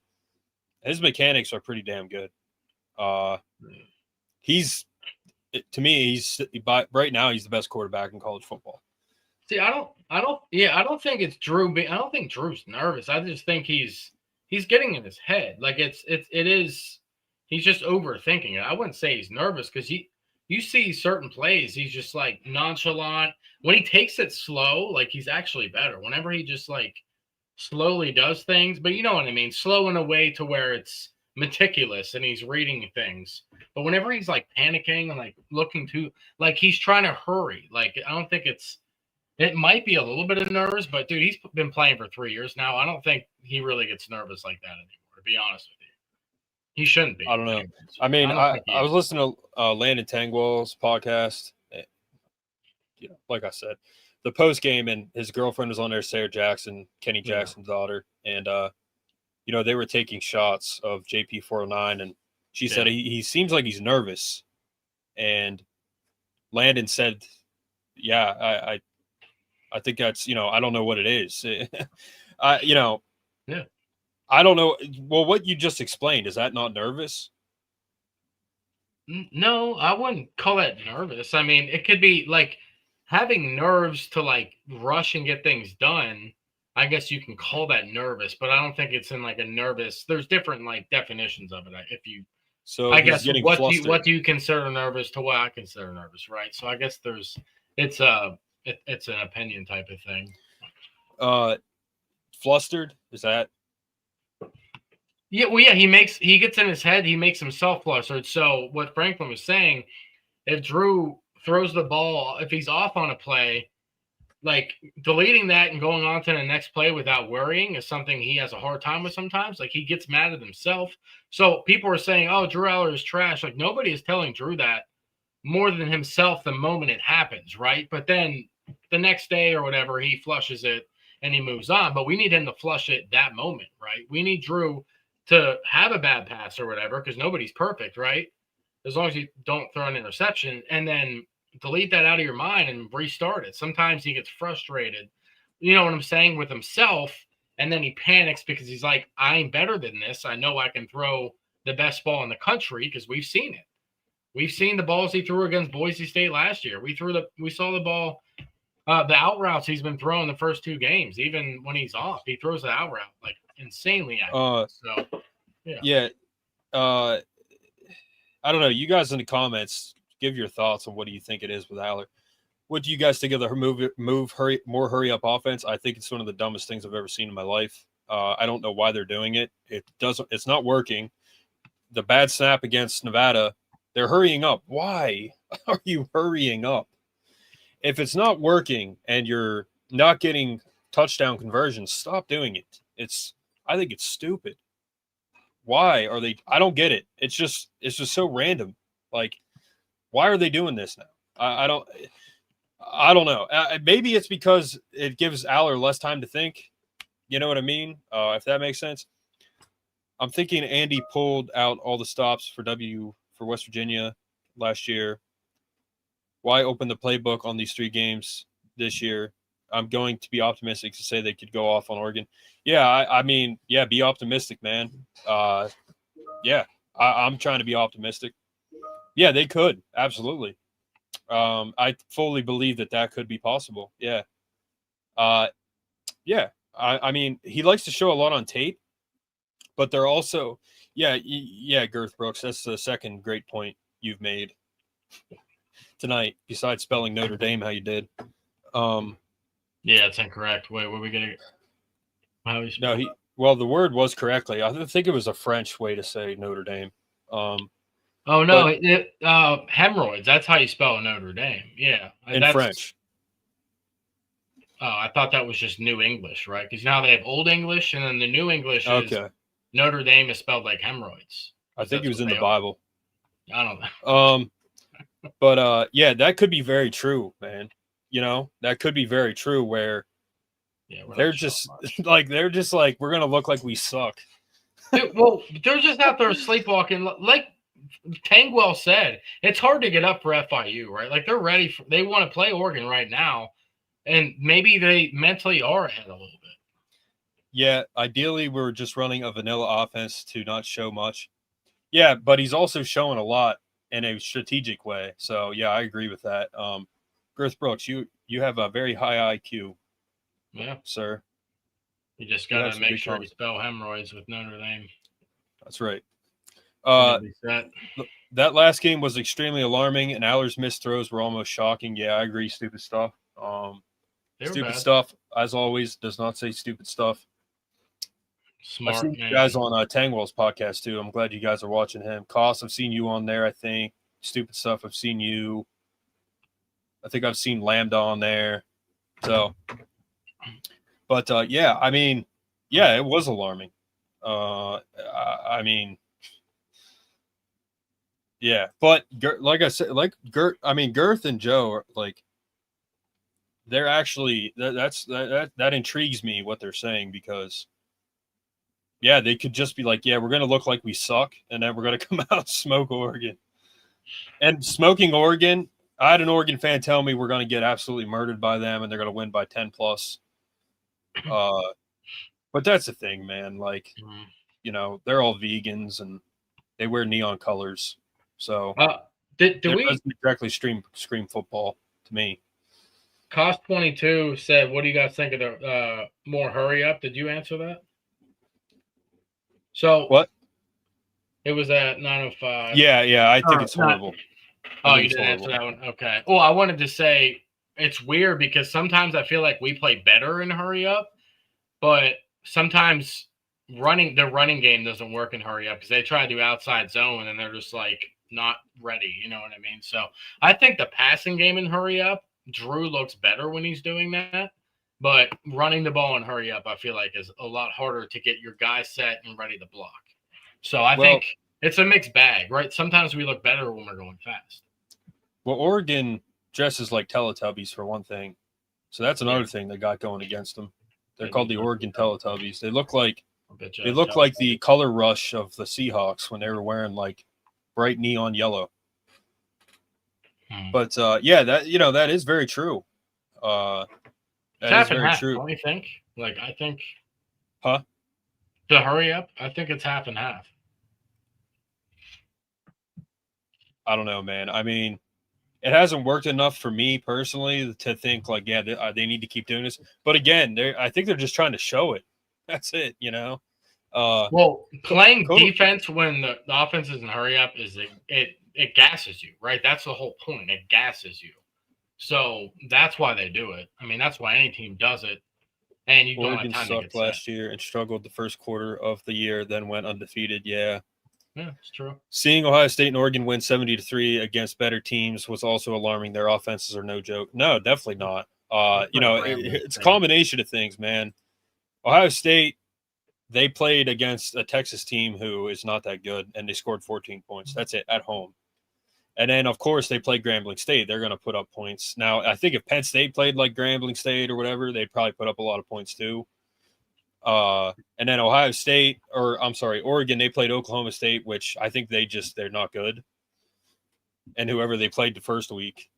His mechanics are pretty damn good. To me, right now he's the best quarterback in college football. See, I don't think it's Drew. I don't think Drew's nervous. I just think he's getting in his head. Like he's just overthinking it. I wouldn't say he's nervous because you see certain plays, he's just like nonchalant. When he takes it slow, like he's actually better. Whenever he just like slowly does things, but you know what I mean, slow in a way to where it's meticulous and he's reading things. But whenever he's like panicking and like looking too, like he's trying to hurry. Like I don't think it might be a little bit of nerves, but dude, he's been playing for 3 years now. I don't think he really gets nervous like that anymore, to be honest with you. He shouldn't be. I don't know. I mean, I was listening to Landon Tangwell's podcast. Like I said, the post game, and his girlfriend was on there, Sarah Jackson, Kenny Jackson's daughter, and they were taking shots of JP409, and she said he seems like he's nervous, and Landon said, I think that's I don't know what it is. I don't know. Well, what you just explained, is that not nervous? No, I wouldn't call that nervous. I mean, it could be like having nerves to like rush and get things done. I guess you can call that nervous, but I don't think it's in like a nervous. There's different like definitions of it. I guess what do you consider nervous to what I consider nervous, right? So I guess it's an opinion type of thing. Flustered, is that? Yeah, well, yeah, he gets in his head, he makes himself flustered. So what Franklin was saying, if Drew throws the ball, if he's off on a play, like deleting that and going on to the next play without worrying is something he has a hard time with sometimes. Like he gets mad at himself. So people are saying, oh, Drew Aller is trash. Like nobody is telling Drew that more than himself the moment it happens, right? But then the next day or whatever, he flushes it and he moves on. But we need him to flush it that moment, right? We need Drew to have a bad pass or whatever, because nobody's perfect, right? As long as you don't throw an interception, and then delete that out of your mind and restart it. Sometimes he gets frustrated you know what I'm saying, with himself, and then he panics because he's like, I ain't better than this. I know I can throw the best ball in the country because we've seen it. We've seen the balls he threw against Boise State last year. We saw the ball, the out routes he's been throwing the first 2 games. Even when he's off, he throws the out route like insanely accurate. So, yeah. I don't know. You guys in the comments, give your thoughts on what do you think it is with Aller. What do you guys think of the hurry up offense? I think it's one of the dumbest things I've ever seen in my life. I don't know why they're doing it. It's not working. The bad snap against Nevada, they're hurrying up. Why are you hurrying up? If it's not working and you're not getting touchdown conversions, stop doing it. I think it's stupid. Why are they? I don't get it. It's just so random. Like, why are they doing this now? I don't know. Maybe it's because it gives Aller less time to think. You know what I mean? If that makes sense. I'm thinking Andy pulled out all the stops for West Virginia last year. Why open the playbook on these 3 games this year? I'm going to be optimistic to say they could go off on Oregon. Yeah, I mean, be optimistic, man. I'm trying to be optimistic. Yeah, they could. Absolutely. I fully believe that could be possible. Yeah. I mean, he likes to show a lot on tape, but they're also, Girth Brooks, that's the second great point you've made tonight, besides spelling Notre Dame how you did. Yeah, it's incorrect. Wait, what are we going to – well, the word was correctly. I think it was a French way to say Notre Dame. hemorrhoids. That's how you spell Notre Dame. Yeah. In French. Oh, I thought that was just New English, right? Because now they have Old English, and then the New English is Notre Dame is spelled like hemorrhoids. I think it was in the Bible. I don't know. But that could be very true, man. You know, that could be very true where they're just like, we're going to look like we suck. Well, they're just out there sleepwalking. Like Tangwell said, it's hard to get up for FIU, right? Like they're ready. They want to play Oregon right now. And maybe they mentally are ahead a little bit. Yeah, ideally we're just running a vanilla offense to not show much. Yeah, but he's also showing a lot in a strategic way. So, yeah, I agree with that. Girth Brooks, you have a very high IQ. Yeah. Sir. You just got to make sure you spell hemorrhoids with Notre Dame. That's right. That last game was extremely alarming, and Aller's missed throws were almost shocking. Yeah, I agree. Stupid stuff. Stupid stuff, as always, does not say stupid stuff. Smart, I've seen man. you guys on Tangwell's podcast, too. I'm glad you guys are watching him. Koss, I've seen you on there, I think. Stupid stuff, I've seen you. I think I've seen Lambda on there. So, but, I mean, it was alarming. I mean, yeah. But, like I said, Girth and Joe are, like, they're actually that intrigues me what they're saying, because they could just be like, we're going to look like we suck, and then we're going to come out and smoke Oregon. And smoking Oregon, I had an Oregon fan tell me we're going to get absolutely murdered by them and they're going to win by 10 plus. But that's the thing, man. Like, you know, they're all vegans and they wear neon colors. So do we doesn't directly scream football to me. Cost 22 said, what do you guys think of the more hurry up? Did you answer that? So what? It was at 9:05. Yeah, I think it's horrible. You didn't answer that one. Okay. Well, I wanted to say it's weird because sometimes I feel like we play better in hurry up, but sometimes the running game doesn't work in hurry up because they try to do outside zone and they're just like not ready. You know what I mean? So I think the passing game in hurry up, Drew looks better when he's doing that, but running the ball in hurry up, I feel like is a lot harder to get your guys set and ready to block. So I think it's a mixed bag, right? Sometimes we look better when we're going fast. Well, Oregon dresses like Teletubbies for one thing. So that's another thing they got going against them. They're called the Oregon Teletubbies. They look like the color rush of the Seahawks when they were wearing like bright neon yellow. But that is very true. And It's half and half, don't you think? Like, I think. Huh? To hurry up, I think it's half and half. I don't know, man. I mean, it hasn't worked enough for me personally to think like, yeah, they need to keep doing this. But again, I think they're just trying to show it. That's it, you know. Well, playing defense when the offense is in hurry up is it gasses you, right? That's the whole point. It gasses you. So that's why they do it. I mean, that's why any team does it. And you don't have time to get set. Last year and struggled the first quarter of the year, then went undefeated. Yeah. Yeah, it's true. Seeing Ohio State and Oregon win 70-3 against better teams was also alarming. Their offenses are no joke. No, definitely not. You know, it's a combination of things, man. Ohio State, they played against a Texas team who is not that good, and they scored 14 points. That's it, at home. And then, of course, they played Grambling State. They're going to put up points. Now, I think if Penn State played like Grambling State or whatever, they'd probably put up a lot of points too. And then Oregon, they played Oklahoma State, which I think they're not good. And whoever they played the first week,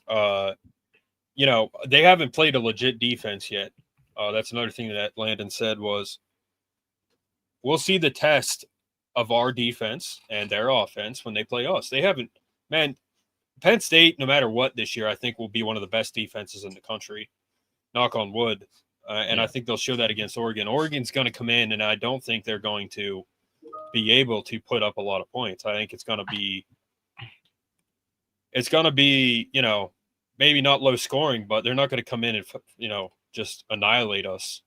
you know, they haven't played a legit defense yet. That's another thing that Landon said was, we'll see the test of our defense and their offense when they play us. They haven't, man, Penn State, no matter what this year, I think will be one of the best defenses in the country. Knock on wood. And I think they'll show that against Oregon. Oregon's going to come in, and I don't think they're going to be able to put up a lot of points. I think it's going to be, you know, maybe not low scoring, but they're not going to come in and, you know, just annihilate us.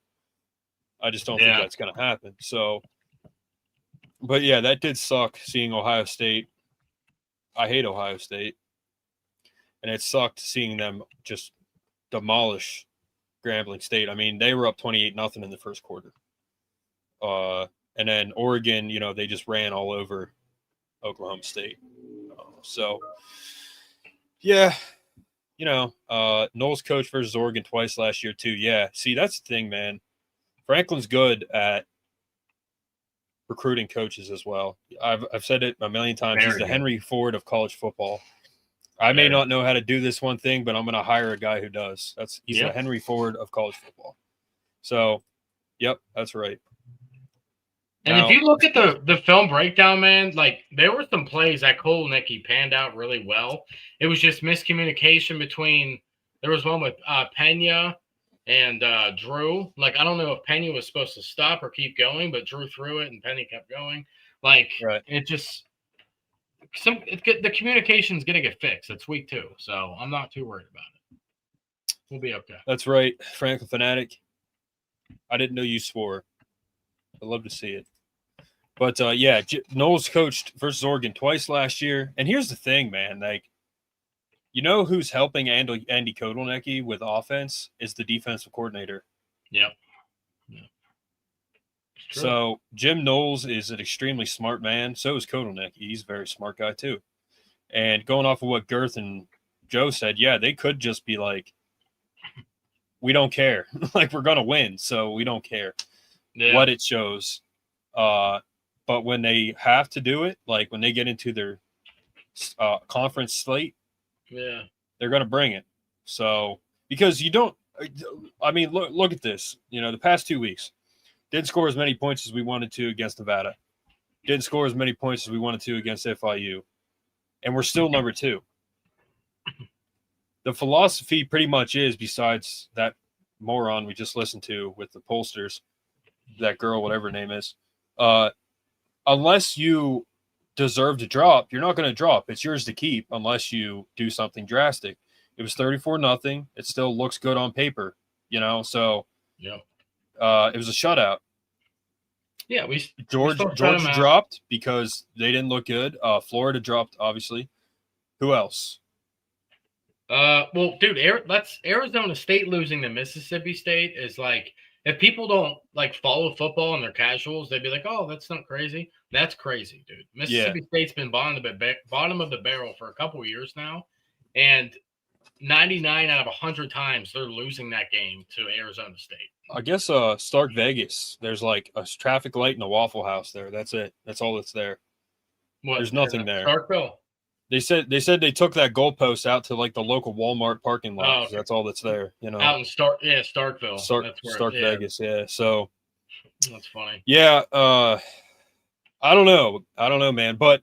I just don't think that's going to happen. So, but yeah, that did suck seeing Ohio State. I hate Ohio State. And it sucked seeing them just demolish Grambling State. I mean, they were up 28-0 in the first quarter. And then Oregon, you know, they just ran all over Oklahoma State. So, yeah, you know, Knowles coach versus Oregon twice last year too. Yeah, see, that's the thing, man. Franklin's good at recruiting coaches as well. I've said it a million times. He's the Henry Ford of college football. I may not know how to do this one thing, but I'm going to hire a guy who does. He's the Henry Ford of college football. So, yep, that's right. And if you look at the film breakdown, man, like there were some plays that Cole Nicky panned out really well. It was just miscommunication between. There was one with Pena and Drew. Like I don't know if Pena was supposed to stop or keep going, but Drew threw it and Pena kept going. Like it just. The communication's going to get fixed. It's week 2, so I'm not too worried about it. We'll be okay. That's right, Franklin Fanatic. I didn't know you swore. I'd love to see it. But, yeah, Knowles coached versus Oregon twice last year. And here's the thing, man. Like, you know who's helping Andy Kotelnicki with offense is the defensive coordinator. Yep. So Jim Knowles is an extremely smart man. So is Kotelnicki. He's a very smart guy too. And going off of what Girth and Joe said, yeah, they could just be like, we don't care. Like we're going to win, so we don't care what it shows. But when they have to do it, like when they get into their conference slate, they're going to bring it. So because you don't – I mean, look at this. You know, the past 2 weeks. Didn't score as many points as we wanted to against Nevada. Didn't score as many points as we wanted to against FIU. And we're still number 2. The philosophy pretty much is, besides that moron we just listened to with the pollsters, that girl, whatever her name is, unless you deserve to drop, you're not going to drop. It's yours to keep unless you do something drastic. It was 34-0. It still looks good on paper, you know, so it was a shutout. Yeah, Georgia dropped because they didn't look good. Florida dropped, obviously. Who else? Well, dude, Arizona State losing to Mississippi State is like, if people don't like follow football and they're casuals, they'd be like, "Oh, that's not crazy." That's crazy, dude. Mississippi State's been bottom of the barrel for a couple of years now, and 99 out of 100 times they're losing that game to Arizona State. I guess Stark Vegas, there's like a traffic light and a Waffle House there. That's it. That's all that's there. What, there's nothing there. Starkville? They said they took that goalpost out to like the local Walmart parking lot. Oh, okay. That's all that's there. You know, out in Starkville. Stark Vegas. Yeah. So that's funny. Yeah. I don't know, man. But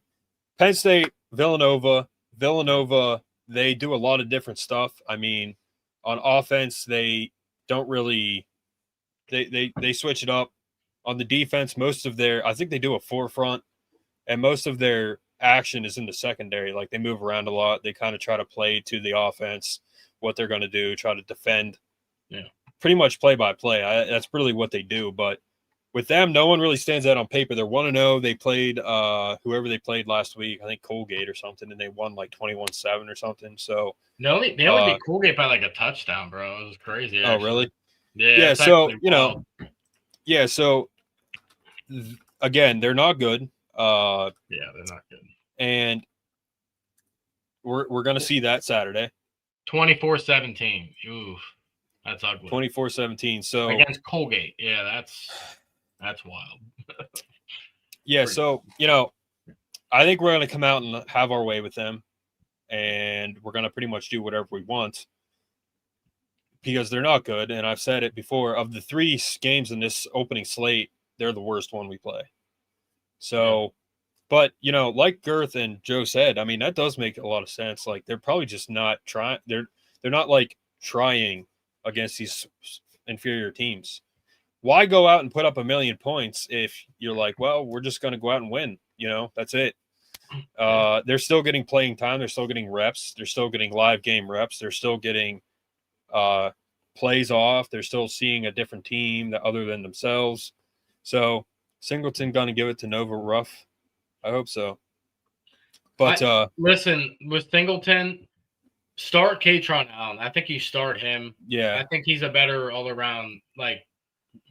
Penn State, Villanova, they do a lot of different stuff. I mean, on offense, they don't really they switch it up. On the defense, I think they do a forefront, and most of their action is in the secondary. Like they move around a lot. They kind of try to play to the offense, what they're going to do, try to defend. Yeah. Pretty much play by play. That's really what they do. But with them, no one really stands out on paper. They're 1-0. They played whoever they played last week, I think Colgate or something, and they won like 21-7 or something. So they only beat Colgate by like a touchdown, bro. It was crazy. Actually. Oh, really? Yeah. So yeah. So again, they're not good. Yeah, they're not good. And we're gonna see that Saturday. 24-17. Oof, that's ugly. 24-17. So against Colgate, yeah, that's wild. Yeah, so I think we're gonna come out and have our way with them, and we're gonna pretty much do whatever we want because they're not good. And I've said it before: of the 3 games in this opening slate, they're the worst one we play. So, but like Girth and Joe said, I mean that does make a lot of sense. Like they're probably just not trying. They're not like trying against these inferior teams. Why go out and put up 1 million points if you're like, well, we're just going to go out and win? That's it. They're still getting playing time. They're still getting reps. They're still getting live game reps. They're still getting plays off. They're still seeing a different team other than themselves. So Singleton going to give it to Nova Ruff. I hope so. But listen, with Singleton, start Katron Allen. I think you start him. Yeah. I think he's a better all-around, like,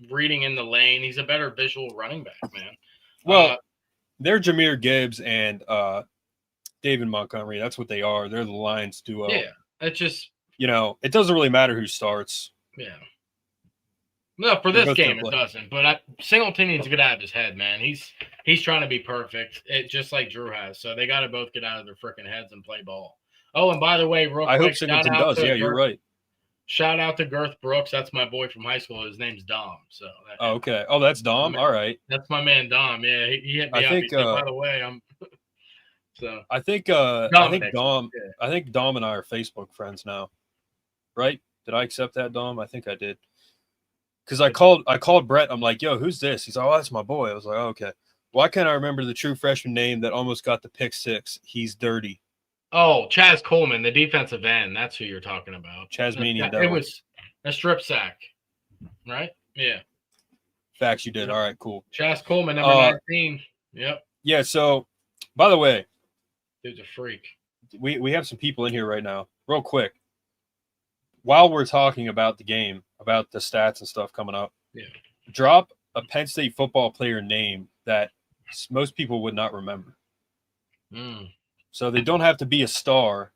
reading in the lane. He's a better visual running back, man. Well, they're Jahmyr Gibbs and David Montgomery. That's what they are. They're the Lions duo. Yeah. It's just it doesn't really matter who starts. Yeah. No, for this game it doesn't. But Singleton needs to get out of his head, man. He's trying to be perfect, just like Drew has. So they got to both get out of their freaking heads and play ball. Oh, and by the way, real quick, I hope Singleton does. Yeah, you're right. Shout out to Girth Brooks. That's my boy from high school. His name's Dom. So. Okay. Oh, that's Dom. All right. That's my man Dom. Yeah, he hit me up. He said, by the way, I'm. So. I think Dom and I are Facebook friends now. Right? Did I accept that, Dom? I think I did. Because I called Brett. I'm like, yo, who's this? He's like, oh, that's my boy. I was like, oh, okay. Why can't I remember the true freshman name that almost got the pick 6? He's dirty. Oh, Chaz Coleman, the defensive end. That's who you're talking about. Chaz Meany. It was a strip sack, right? Yeah. Facts, you did. All right, cool. Chaz Coleman, number 19. Yep. Yeah, so, by the way. Dude's a freak. We have some people in here right now. Real quick. While we're talking about the game, about the stats and stuff coming up, drop a Penn State football player name that most people would not remember. So they don't have to be a star.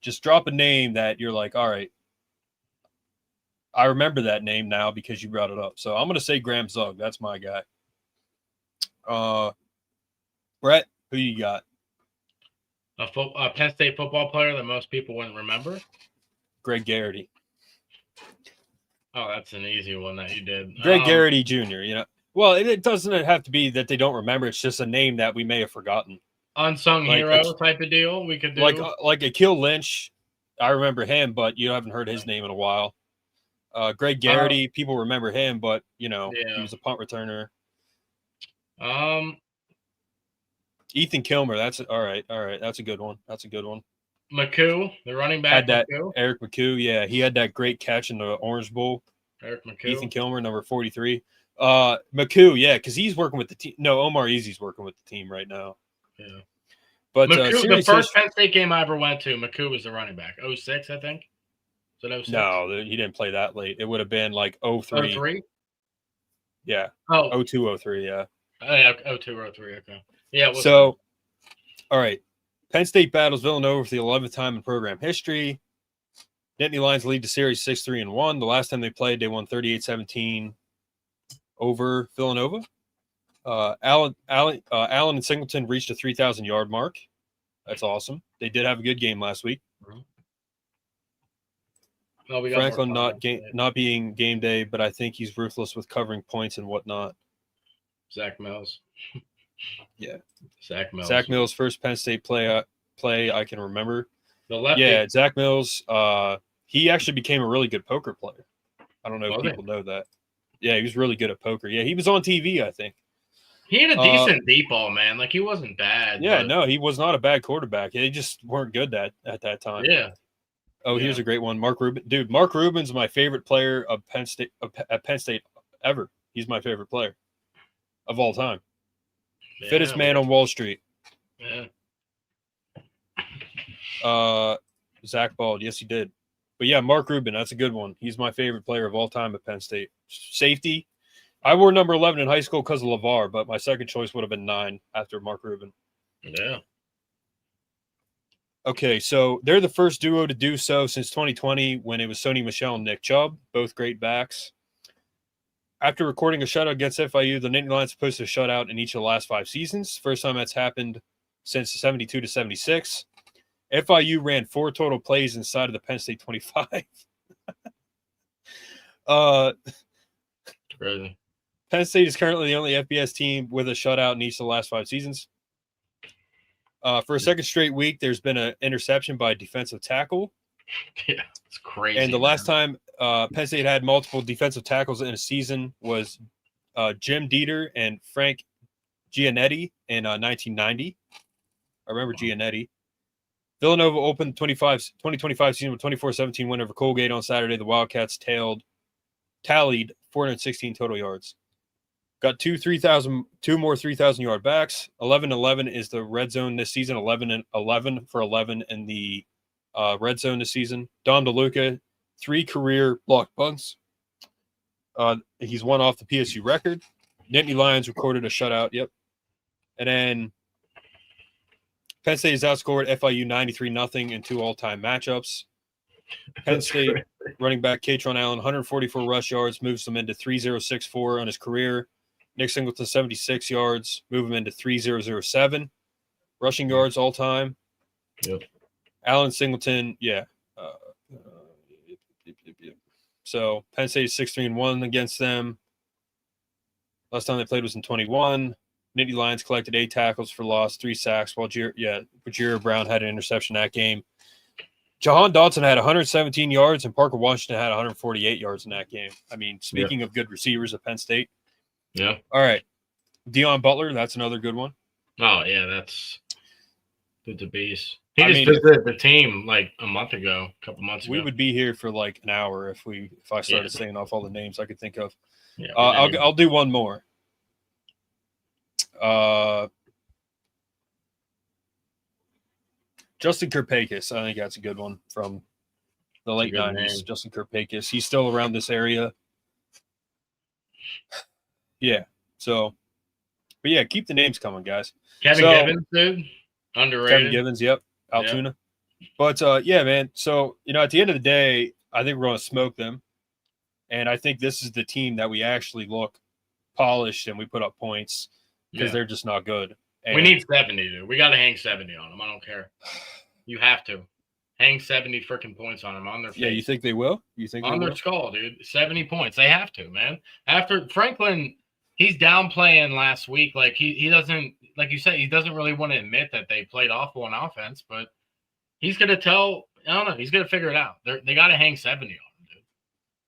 Just drop a name that you're like, all right, I remember that name now because you brought it up. So I'm going to say Graham Zug. That's my guy. Brett, who you got? A Penn State football player that most people wouldn't remember? Greg Garrity. Oh, that's an easy one that you did. Greg Garrity Jr., Well, it doesn't have to be that they don't remember. It's just a name that we may have forgotten. Unsung hero type of deal we could do. Like Akil Lynch. I remember him, but you haven't heard his name in a while. Greg Garrity, people remember him, but, he was a punt returner. Ethan Kilmer, that's all right. That's a good one. McCoo, the running back. Had that McCoo. Eric McCoo, yeah. He had that great catch in the Orange Bowl. Eric McCoo. Ethan Kilmer, number 43. McCoo, yeah, because he's working with the team. No, Omar Easy's working with the team right now. Yeah. But McCoo, the first Penn State game I ever went to, McCoo was the running back. 06, I think. Is it 06? No, he didn't play that late. It would have been like 03. 03? Yeah. Oh. 02, 03, yeah. Oh, yeah, 02, 03, okay. Yeah. So, all right. Penn State battles Villanova for the 11th time in program history. Nittany Lions lead the series 6-3-1. The last time they played, they won 38-17 over Villanova. Allen and Singleton reached a 3,000-yard mark. That's awesome. They did have a good game last week. Oh, we got Franklin more not being game day, but I think he's ruthless with covering points and whatnot. Zach Mills. Yeah. Zach Mills. Zach Mills' first Penn State play I can remember. The lefty. Yeah, Zach Mills, he actually became a really good poker player. I don't know if people know that. Yeah, he was really good at poker. Yeah, he was on TV, I think. He had a decent deep ball, man. Like, he wasn't bad. Yeah, but... no, he was not a bad quarterback. They just weren't good at that time. Yeah. Oh, here's a great one. Mark Rubin. Dude, Mark Rubin's my favorite player of Penn State at Penn State ever. He's my favorite player of all time. Yeah, Fittest man on Wall Street. Yeah. Zach Bald. Yes, he did. But yeah, Mark Rubin, that's a good one. He's my favorite player of all time at Penn State. Safety. I wore number 11 in high school because of LeVar, but my second choice would have been 9 after Mark Rubin. Yeah. Okay, so they're the first duo to do so since 2020 when it was Sony Michel and Nick Chubb, both great backs. After recording a shutout against FIU, the Nittany Lions posted a shutout in each of the last 5 seasons. First time that's happened since 72 to 76. FIU ran 4 total plays inside of the Penn State 25. Crazy. Penn State is currently the only FBS team with a shutout in each of the last 5 seasons. For a second straight week, there's been an interception by a defensive tackle. Yeah, it's crazy. And the last time Penn State had multiple defensive tackles in a season was Jim Dieter and Frank Giannetti in 1990. I remember Giannetti. Villanova opened 2025 season with 24-17 win over Colgate on Saturday. The Wildcats tallied 416 total yards. Got two more 3,000-yard backs. 11-11 is the red zone this season. 11 for 11 in the red zone this season. Dom DeLuca, 3 career blocked punts. He's one off the PSU record. Nittany Lions recorded a shutout. Yep. And then Penn State has outscored FIU 93-0 in 2 all-time matchups. Penn State running back Katron Allen, 144 rush yards, moves him into 3.064 on his career. Nick Singleton, 76 yards, move him into 3.007. Rushing yards all time. Yep. Allen Singleton, yeah. So Penn State is 6-3-1 against them. Last time they played was in 21. Nittany Lions collected 8 tackles for loss, 3 sacks, while Jerry Brown had an interception that game. Jahan Dotson had 117 yards, and Parker Washington had 148 yards in that game. I mean, speaking of good receivers at Penn State. Yeah. All right. Deion Butler, that's another good one. Oh, yeah, that's the beast. He visited the team like a month ago, a couple months ago. We would be here for like an hour if I started saying off all the names I could think of. Yeah, I'll do one more. Justin Kirpakis, I think that's a good one from the late 90s. Name. Justin Kirpakis. He's still around this area. Yeah. So, but yeah, keep the names coming, guys. Kevin Givens, dude. Underrated. Kevin Givens, yep. Altoona. Yep. But yeah, man. So, at the end of the day, I think we're going to smoke them. And I think this is the team that we actually look polished and we put up points because they're just not good. And we need 70, dude. We got to hang 70 on them. I don't care. You have to. Hang 70 freaking points on them on their face. Yeah, you think they will? You think on their skull, dude? 70 points. They have to, man. After Franklin, he's downplaying last week. Like he doesn't, like you said, he doesn't really want to admit that they played awful on offense, but he's gonna tell. I don't know. He's gonna figure it out. They got to hang 70 on him, dude.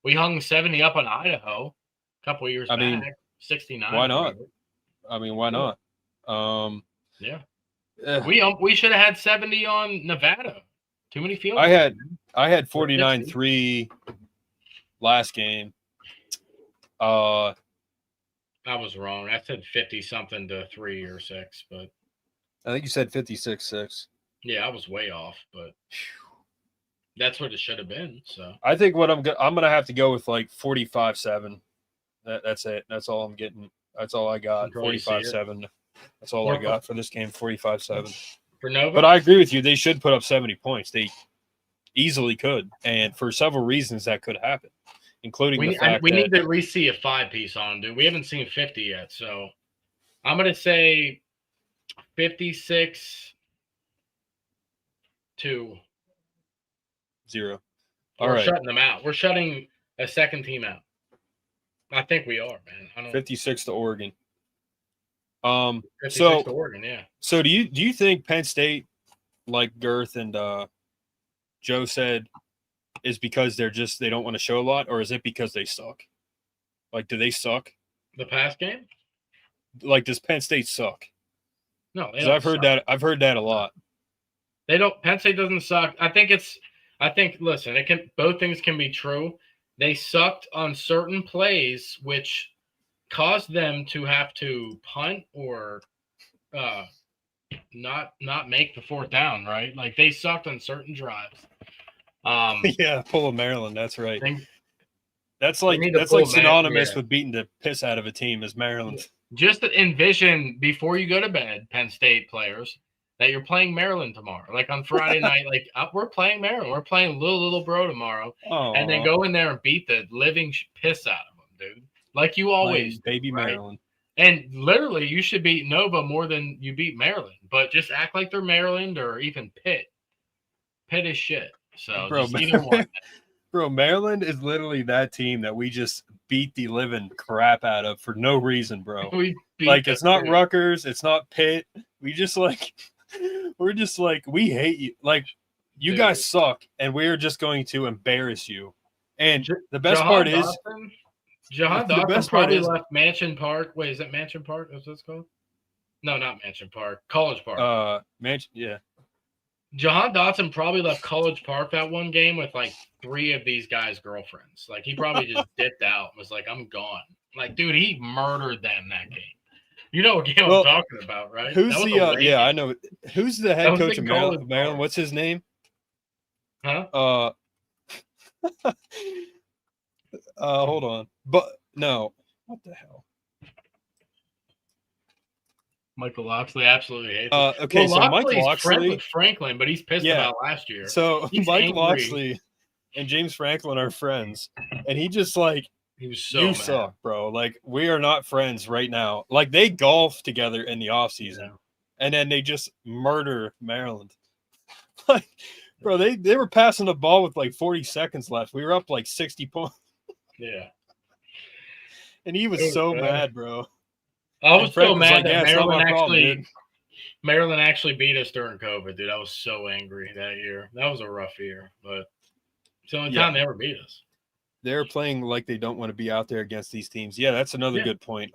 We hung 70 up on Idaho a couple of years back. 69. Why not? I mean, why not? Yeah. We should have had 70 on Nevada. Too many field goals. I had 49-3 last game. I was wrong. I said 50-something to 3 or 6, but I think you said 56-6. Yeah, I was way off, but that's what it should have been. So I think what I'm gonna have to go with like 45-7. That's it. That's all I'm getting. That's all I got. 45-7. That's all I got for this game. 45-7. For Nova? But I agree with you. They should put up 70 points. They easily could, and for several reasons that could happen, including the fact we need to at least see a 5-piece on, dude. We haven't seen 50 yet, so I'm gonna say 56. 2. 0. We're shutting them out. We're shutting a second team out. I think we are, man. 56 to Oregon. 56 So to Oregon, yeah. So do you think Penn State, like Girth and Joe said, is because they don't want to show a lot, or is it because they suck? Like, do they suck? The pass game? Like, does Penn State suck? No, they 'Cause don't I've heard suck. that. I've heard that a lot. They don't. Penn State doesn't suck. I think. Listen, both things can be true. They sucked on certain plays, which caused them to have to punt or not make the 4th down. Right? Like they sucked on certain drives. Yeah, pull a Maryland. That's right. That's need to like pull synonymous yeah. with beating the piss out of a team as Maryland. Just envision before you go to bed, Penn State players, that you're playing Maryland tomorrow. Like on Friday night, we're playing Maryland. We're playing little bro tomorrow. And then go in there and beat the living piss out of them, dude. Like you always Playing baby right? Maryland. And literally, you should beat Nova more than you beat Maryland. But just act like they're Maryland or even Pitt. Pitt is shit. So Bro, just either one. Bro, Maryland is literally that team that we just beat the living crap out of for no reason, bro. Like, it's not Rutgers, it's not Pitt. We just we're just like, we hate you. Like, you guys suck, and we're just going to embarrass you. And the best part is, Jahan Dotson probably left Mansion Park. Wait, is it Mansion Park? Is what it's called? No, not Mansion Park. College Park. Yeah. Jahan Dotson probably left College Park that one game with like 3 of these guys' girlfriends. Like he probably just dipped out and was like, I'm gone. Like, dude, he murdered them that game. You know what game I'm talking about, right? Who's I know. Who's the head coach of Maryland? What's his name? Huh? Hold on. But no. What the hell? Michael Loxley absolutely hates it. Okay, so Mike Loxley friends with Franklin, but he's pissed about last year. So he's Mike angry. Loxley and James Franklin are friends, and he just he was so you mad. suck, bro. Like we are not friends right now. Like they golf together in the off season, and then they just murder Maryland. Like, bro, they were passing the ball with like 40 seconds left. We were up like 60 points. Yeah, and he was so mad, bro. I was so mad that Maryland Maryland actually beat us during COVID, dude. I was so angry that year. That was a rough year, but it's the only time they ever beat us. They're playing like they don't want to be out there against these teams. Yeah, that's another good point.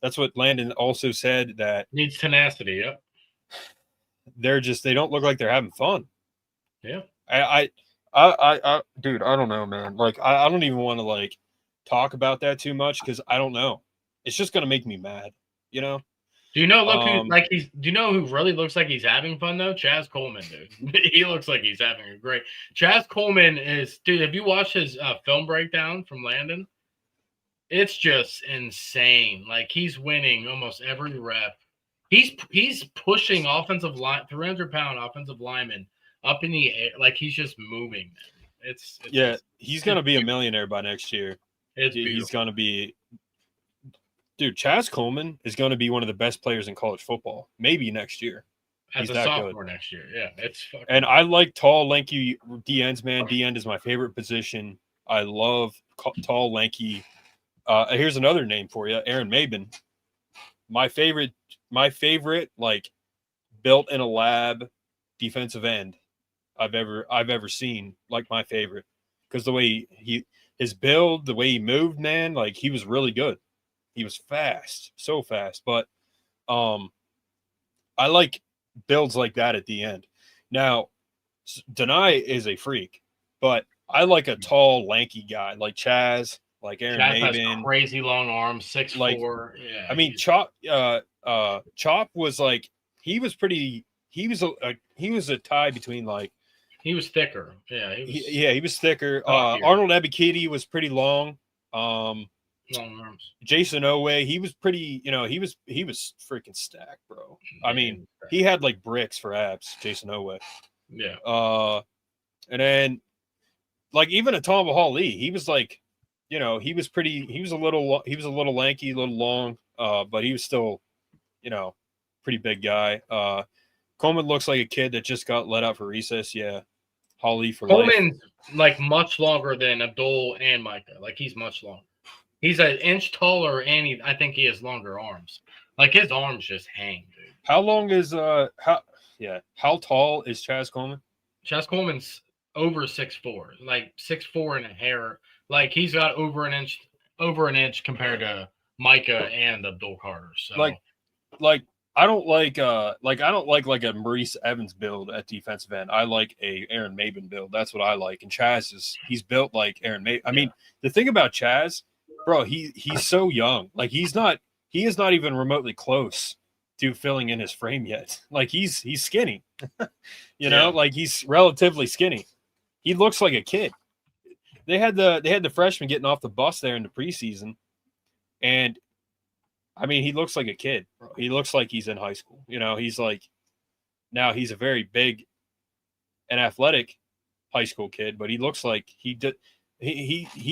That's what Landon also said, that needs tenacity. Yep. They don't look like they're having fun. Yeah. I dude, I don't know, man. Like I don't even want to like talk about that too much because I don't know. It's just gonna make me mad, you know. Do you know do you know who really looks like he's having fun though? Chaz Coleman, dude. He looks like he's having a great. Chaz Coleman is, dude. Have you watched his film breakdown from Landon? It's just insane. Like he's winning almost every rep. He's pushing 300-pound offensive linemen up in the air. Like he's just moving. It's he's gonna be a millionaire by next year. He's gonna be. Dude, Chaz Coleman is going to be one of the best players in college football. Maybe next year. As a sophomore next year. Yeah, it's fucking. And I like tall, lanky D ends, man. D end is my favorite position. I love tall, lanky. Here's another name for you, Aaron Maben. My favorite, like built in a lab defensive end I've ever seen. Like my favorite, because the way his build, the way he moved, man, like he was really good. He was fast, so fast. But I like builds like that at the end. Now, Denai is a freak, but I like a tall, lanky guy like Chaz, like Aaron Maben. Has crazy long arms, 6'4". Like, yeah, I mean, Chop was like he was a tie between like he was thicker. Yeah, he was thicker. Arnold Ebiketie was pretty long. Long arms. Jason Owe, he was pretty, he was freaking stacked, bro. I mean, he had like bricks for abs, Jason Owe. Yeah. And then like even a Tom Hawley, he was like, he was a little lanky, a little long, but he was still, pretty big guy. Coleman looks like a kid that just got let out for recess. Yeah. Holly for life. Coleman's like much longer than Abdul and Micah. Like he's much longer. He's an inch taller, and I think he has longer arms. Like his arms just hang, dude. How long is how tall is Chaz Coleman? Chaz Coleman's over 6'4", like 6'4" and a hair. Like he's got over an inch compared to Micah and Abdul Carter. So like I don't like a Maurice Evans build at defensive end. I like a Aaron Maben build. That's what I like. And Chaz he's built like Aaron Maben. I mean, the thing about Chaz, bro, he's so young. Like he is not even remotely close to filling in his frame yet. Like he's skinny. you know, like he's relatively skinny. He looks like a kid. They had the freshman getting off the bus there in the preseason, and I mean, he looks like a kid. Bro. He looks like he's in high school. You know, he's like, now he's a very big and athletic high school kid, but he looks like he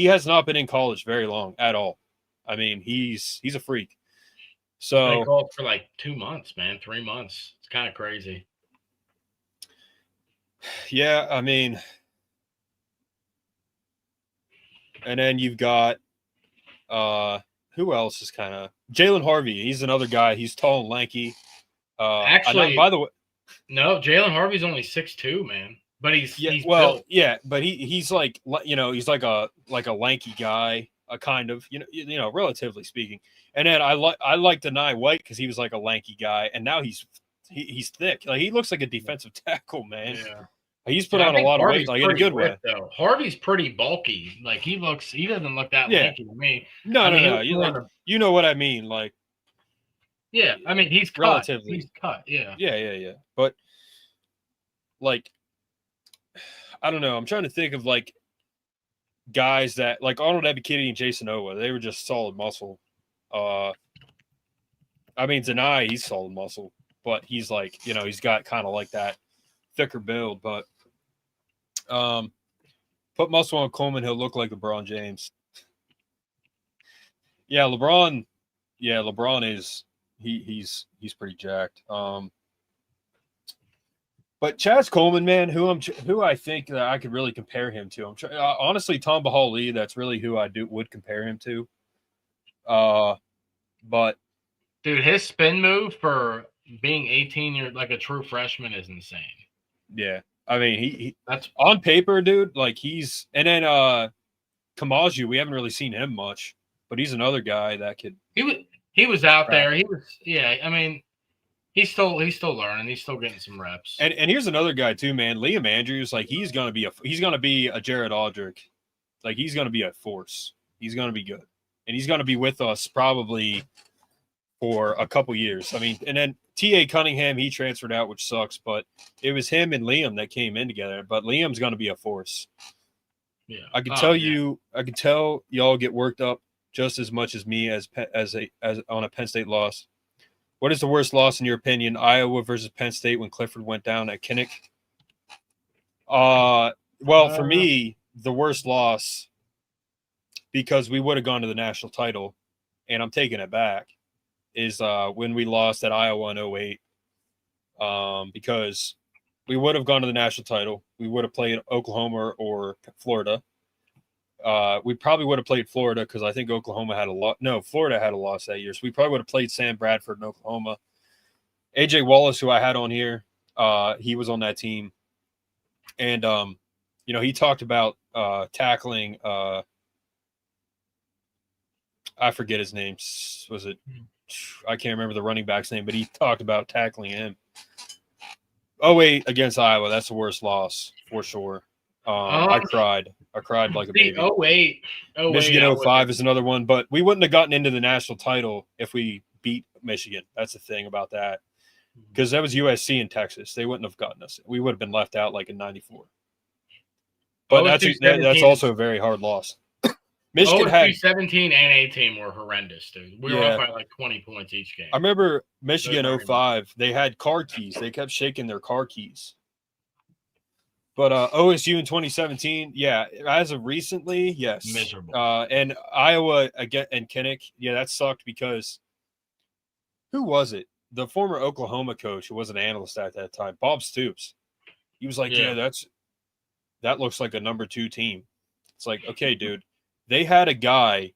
has not been in college very long at all. I mean, he's a freak. So they called for like 2 months, man, 3 months. It's kind of crazy. Yeah, I mean, and then you've got who else is kind of Jalen Harvey? He's another guy. He's tall and lanky. Actually, by the way, no, Jalen Harvey's only 6'2", man. But he's well, built. yeah, but he's like, you know, he's like a lanky guy, a kind of, you know, relatively speaking. And then I like Denai White because he was like a lanky guy, and now he's thick. Like he looks like a defensive tackle, man. Yeah. He's put on a lot of weight, like in a good way. Though. Harvey's pretty bulky. Like he doesn't look that lanky to me. No. You know what I mean, like. Yeah, I mean he's relatively. Cut. He's cut. Yeah. Yeah. But like, I don't know. I'm trying to think of like guys that like Arnold Ebiketie and Jason Owa. They were just solid muscle. I mean Zanai, he's solid muscle, but he's like, you know, he's got kind of like that thicker build, but put muscle on Coleman, he'll look like LeBron James. Yeah, LeBron is he's pretty jacked. But Chaz Coleman, man, who I think that I could really compare him to. Honestly, Tom Bahali, that's really who I would compare him to. But dude, his spin move for being 18 years like a true freshman is insane. Yeah. I mean, he that's on paper, dude. Like he's, and then Kamaju, we haven't really seen him much, but he's another guy that could. He was out there. He was, yeah. I mean, he's still learning. He's still getting some reps. And here's another guy too, man. Liam Andrews, like he's gonna be a Jared Aldrich, like he's gonna be a force. He's gonna be good, and he's gonna be with us probably for a couple years. I mean, and then T.A. Cunningham, he transferred out, which sucks, but it was him and Liam that came in together. But Liam's going to be a force. Yeah, I can tell y'all get worked up just as much as me as on a Penn State loss. What is the worst loss in your opinion? Iowa versus Penn State when Clifford went down at Kinnick. Well, for me, the worst loss, because we would have gone to the national title, and I'm taking it back, is when we lost at Iowa in 08, because we would have gone to the national title. We would have played Oklahoma or Florida. We probably would have played Florida because I think Oklahoma had a lot. No, Florida had a loss that year. So we probably would have played Sam Bradford in Oklahoma. A.J. Wallace, who I had on here, he was on that team. And, you know, he talked about tackling I forget his name. Was it? I can't remember the running back's name, but he talked about tackling him. 08 against Iowa, that's the worst loss for sure. I cried like a baby. 08. Michigan 05 is another one, but we wouldn't have gotten into the national title if we beat Michigan. That's the thing about that, because that was USC in Texas. They wouldn't have gotten us. We would have been left out like in '94. But that's also a very hard loss. Michigan had 17 and 18 were horrendous, dude. We were up by like 20 points each game. I remember Michigan 05. They had car keys. They kept shaking their car keys. But OSU in 2017, yeah, as of recently, yes, miserable. And Iowa again and Kinnick, yeah, that sucked because who was it? the former Oklahoma coach, who was an analyst at that time, Bob Stoops, he was like, that looks like a number 2 team. It's like, okay, dude, they had a guy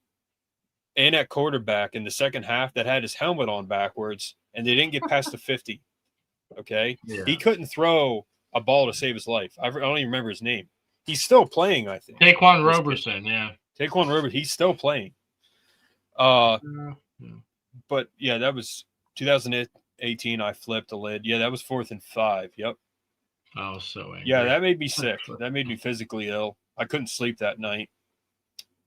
in at quarterback in the second half that had his helmet on backwards, and they didn't get past the 50. Okay? Yeah. He couldn't throw a ball to save his life. I don't even remember his name. He's still playing, I think. Taquan Roberson, yeah. Taquan Roberson, he's still playing. But yeah, that was 2018. I flipped the lid. Yeah, that was 4th and 5. Yep. I was so angry. Yeah, that made me sick. That made me physically ill. I couldn't sleep that night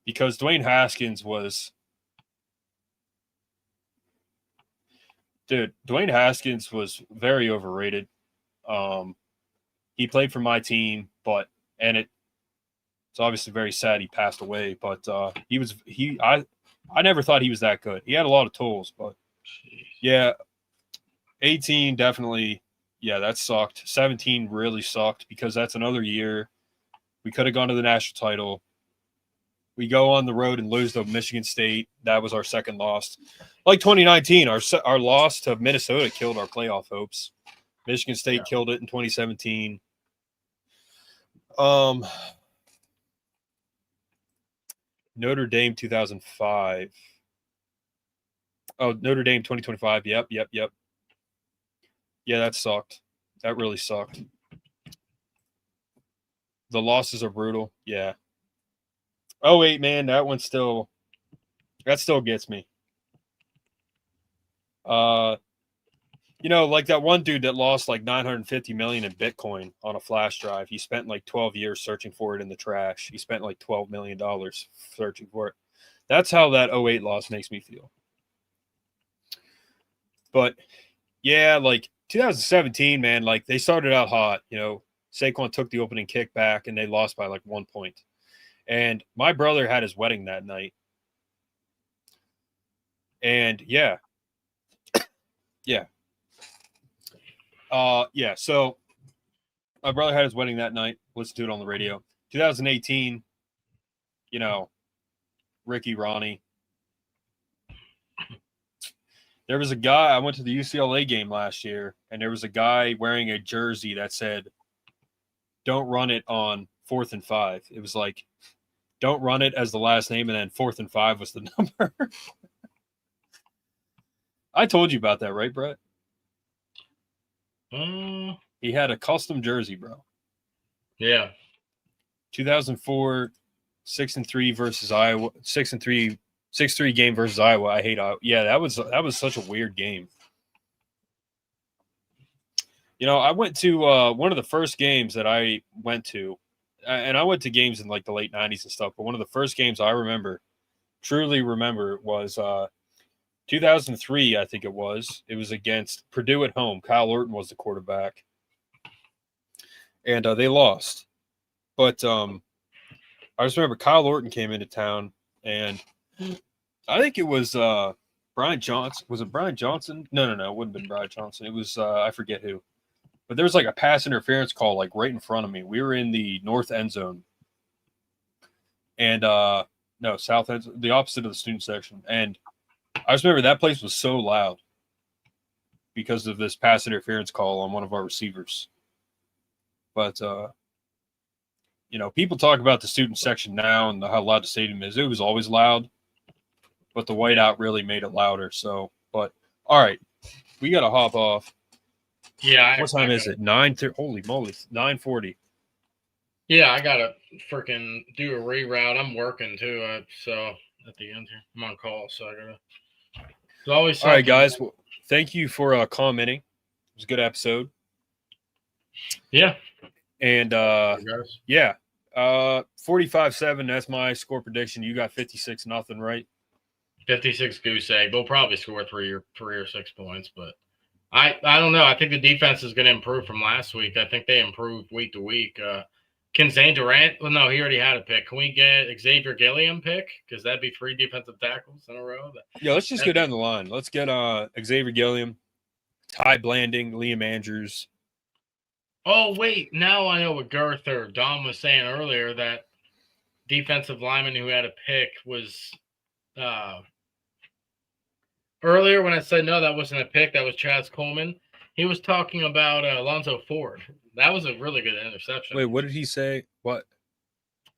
because Dwayne Haskins was. Dude, Dwayne Haskins was very overrated. He played for my team, it's obviously very sad he passed away, but I never thought he was that good. He had a lot of tools, but yeah, 18 definitely, yeah, that sucked. 17 really sucked because that's another year. We could have gone to the national title. We go on the road and lose to Michigan State. That was our second loss. Like 2019, our loss to Minnesota killed our playoff hopes. Michigan State killed it in 2017. Notre Dame 2005. Oh, Notre Dame 2025. Yep. Yeah, that sucked. That really sucked. The losses are brutal. Yeah. Oh, wait, man, that still gets me. Like that one dude that lost like 950 million in Bitcoin on a flash drive. He spent like 12 years searching for it in the trash. He spent like $12 million searching for it. That's how that 08 loss makes me feel. But yeah, like 2017, man, like they started out hot. Saquon took the opening kick back and they lost by like 1 point. And my brother had his wedding that night. And yeah. So my brother had his wedding that night. Listened to it on the radio. 2018, Ricky, Ronnie. There was a guy, I went to the UCLA game last year, and there was a guy wearing a jersey that said, "Don't run it on 4th and 5." It was like, don't run it as the last name, and then 4th and 5 was the number. I told you about that, right, Brett? He had a custom jersey, bro. Yeah. 2004, 6-3 versus Iowa. 6-3 game versus Iowa. I hate Iowa. Yeah, that was such a weird game. I went to one of the first games that I went to, and I went to games in like the late 90s and stuff, but one of the first games I truly remember, was 2003, I think it was. It was against Purdue at home. Kyle Orton was the quarterback. And they lost. But I just remember Kyle Orton came into town, and I think it was Brian Johnson. Was it Brian Johnson? No. It wouldn't have been Brian Johnson. It was, I forget who. But there was like a pass interference call like right in front of me. We were in the north end zone. And south end, the opposite of the student section. And I just remember that place was so loud because of this pass interference call on one of our receivers. But, people talk about the student section now and how loud the stadium is. It was always loud, but the whiteout really made it louder. So, but all right, we got to hop off. Yeah. What time is it? 9:30. Holy moly, 9:40. Yeah, I gotta freaking do a reroute. I'm working too, so at the end here, I'm on call, so I gotta. It's always all right, guys. Well, thank you for commenting. It was a good episode. Yeah. And 45-7. That's my score prediction. You got 56-0, right? 56 goose egg. They'll probably score 3 or 6 points, but I don't know. I think the defense is going to improve from last week. I think they improved week to week. Can Zane Durant? Well, no, he already had a pick. Can we get Xavier Gilliam pick? Because that'd be 3 defensive tackles in a row. Yeah, let's just go down the line. Let's get Xavier Gilliam, Ty Blanding, Liam Andrews. Oh, wait. Now I know what Girth or Dom was saying earlier, that defensive lineman who had a pick was earlier when I said no, that wasn't a pick. That was Chaz Coleman. He was talking about Alonzo Ford. That was a really good interception. Wait, what did he say? What?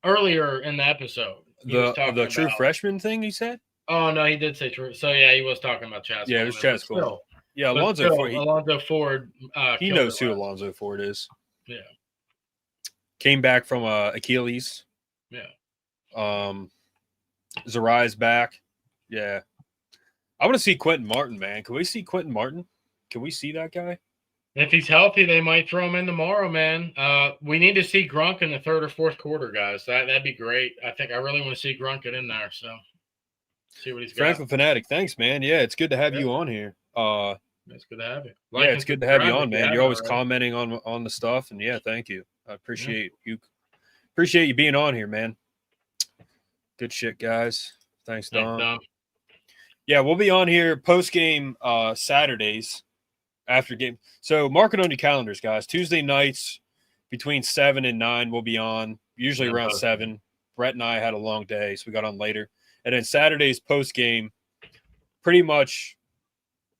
Earlier in the episode. The true freshman thing he said? Oh, no, he did say true. So, yeah, he was talking about Chaz Coleman. Yeah, it was Chaz Coleman. Yeah, Alonzo Ford. Alonzo Ford. He knows who Alonzo Ford is. Yeah. Came back from Achilles. Yeah. Zarai's back. Yeah. I want to see Quentin Martin, man. Can we see Quentin Martin? Can we see that guy? If he's healthy, they might throw him in tomorrow, man. We need to see Grunk in the third or fourth quarter, guys. That'd be great. I really want to see Grunk get in there. So, see what he's got. Franklin Fanatic, thanks, man. Yeah, it's good to have you on here. It's good to have you. Yeah, it's good to have you on, man. You're always commenting on the stuff, and yeah, thank you. I appreciate you. Appreciate you being on here, man. Good shit, guys. Thanks, Dom. Yeah, we'll be on here post game Saturdays after game. So mark it on your calendars, guys. Tuesday nights between 7 and 9 we'll be on, usually around 7. Brett and I had a long day, so we got on later. And then Saturdays post game, pretty much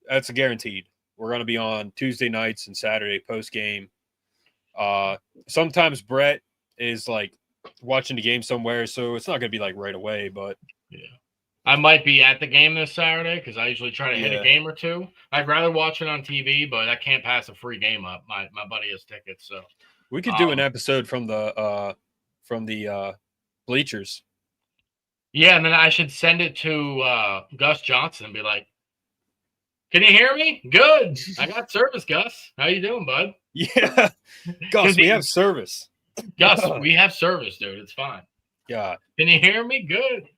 that's a guaranteed. We're going to be on Tuesday nights and Saturday post game. Sometimes Brett is like watching the game somewhere, so it's not going to be like right away, but yeah. I might be at the game this Saturday because I usually try to hit a game or two. I'd rather watch it on TV, but I can't pass a free game up. My buddy has tickets, so we could do an episode from the bleachers. Yeah, and then I should send it to Gus Johnson and be like, "Can you hear me? Good. I got service, Gus. How you doing, bud?" Yeah, Gus, we have service. Gus, we have service, dude. It's fine. Yeah. Can you hear me? Good.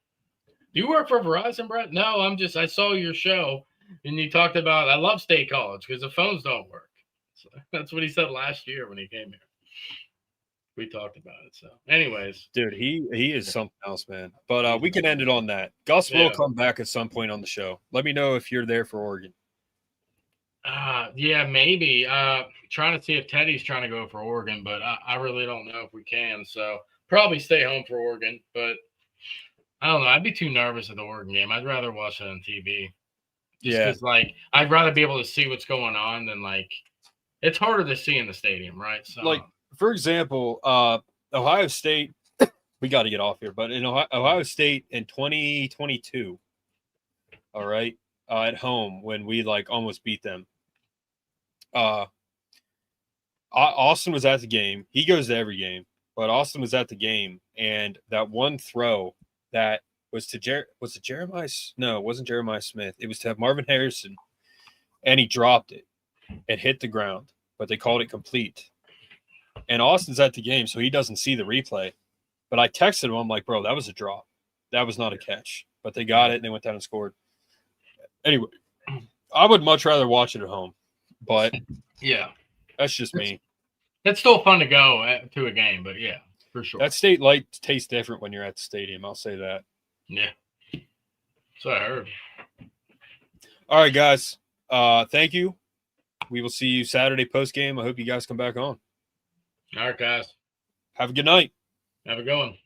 Do you work for Verizon, Brett? No, I saw your show and you talked about, I love State College because the phones don't work. So that's what he said last year when he came here. We talked about it. So anyways. Dude, he is something else, man. But we can end it on that. Gus will come back at some point on the show. Let me know if you're there for Oregon. Yeah, maybe. Trying to see if Teddy's trying to go for Oregon, but I really don't know if we can. So probably stay home for Oregon, but I don't know. I'd be too nervous at the Oregon game. I'd rather watch it on TV. Just like, I'd rather be able to see what's going on than, like, it's harder to see in the stadium, right? So, like, for example, Ohio State, we got to get off here, but in Ohio State in 2022, all right, at home when we, like, almost beat them, Austin was at the game. He goes to every game, but Austin was at the game, and that one throw that was to was it Jeremiah? No, it wasn't Jeremiah Smith. It was to have Marvin Harrison, and he dropped it. It hit the ground, but they called it complete. And Austin's at the game, so he doesn't see the replay. But I texted him. I'm like, bro, that was a drop. That was not a catch. But they got it, and they went down and scored. Anyway, I would much rather watch it at home. But yeah, that's just me. It's still fun to go to a game, but yeah. For sure. That state light tastes different when you're at the stadium. I'll say that. Yeah. So I heard. All right, guys. Thank you. We will see you Saturday post game. I hope you guys come back on. All right, guys. Have a good night. Have a good one.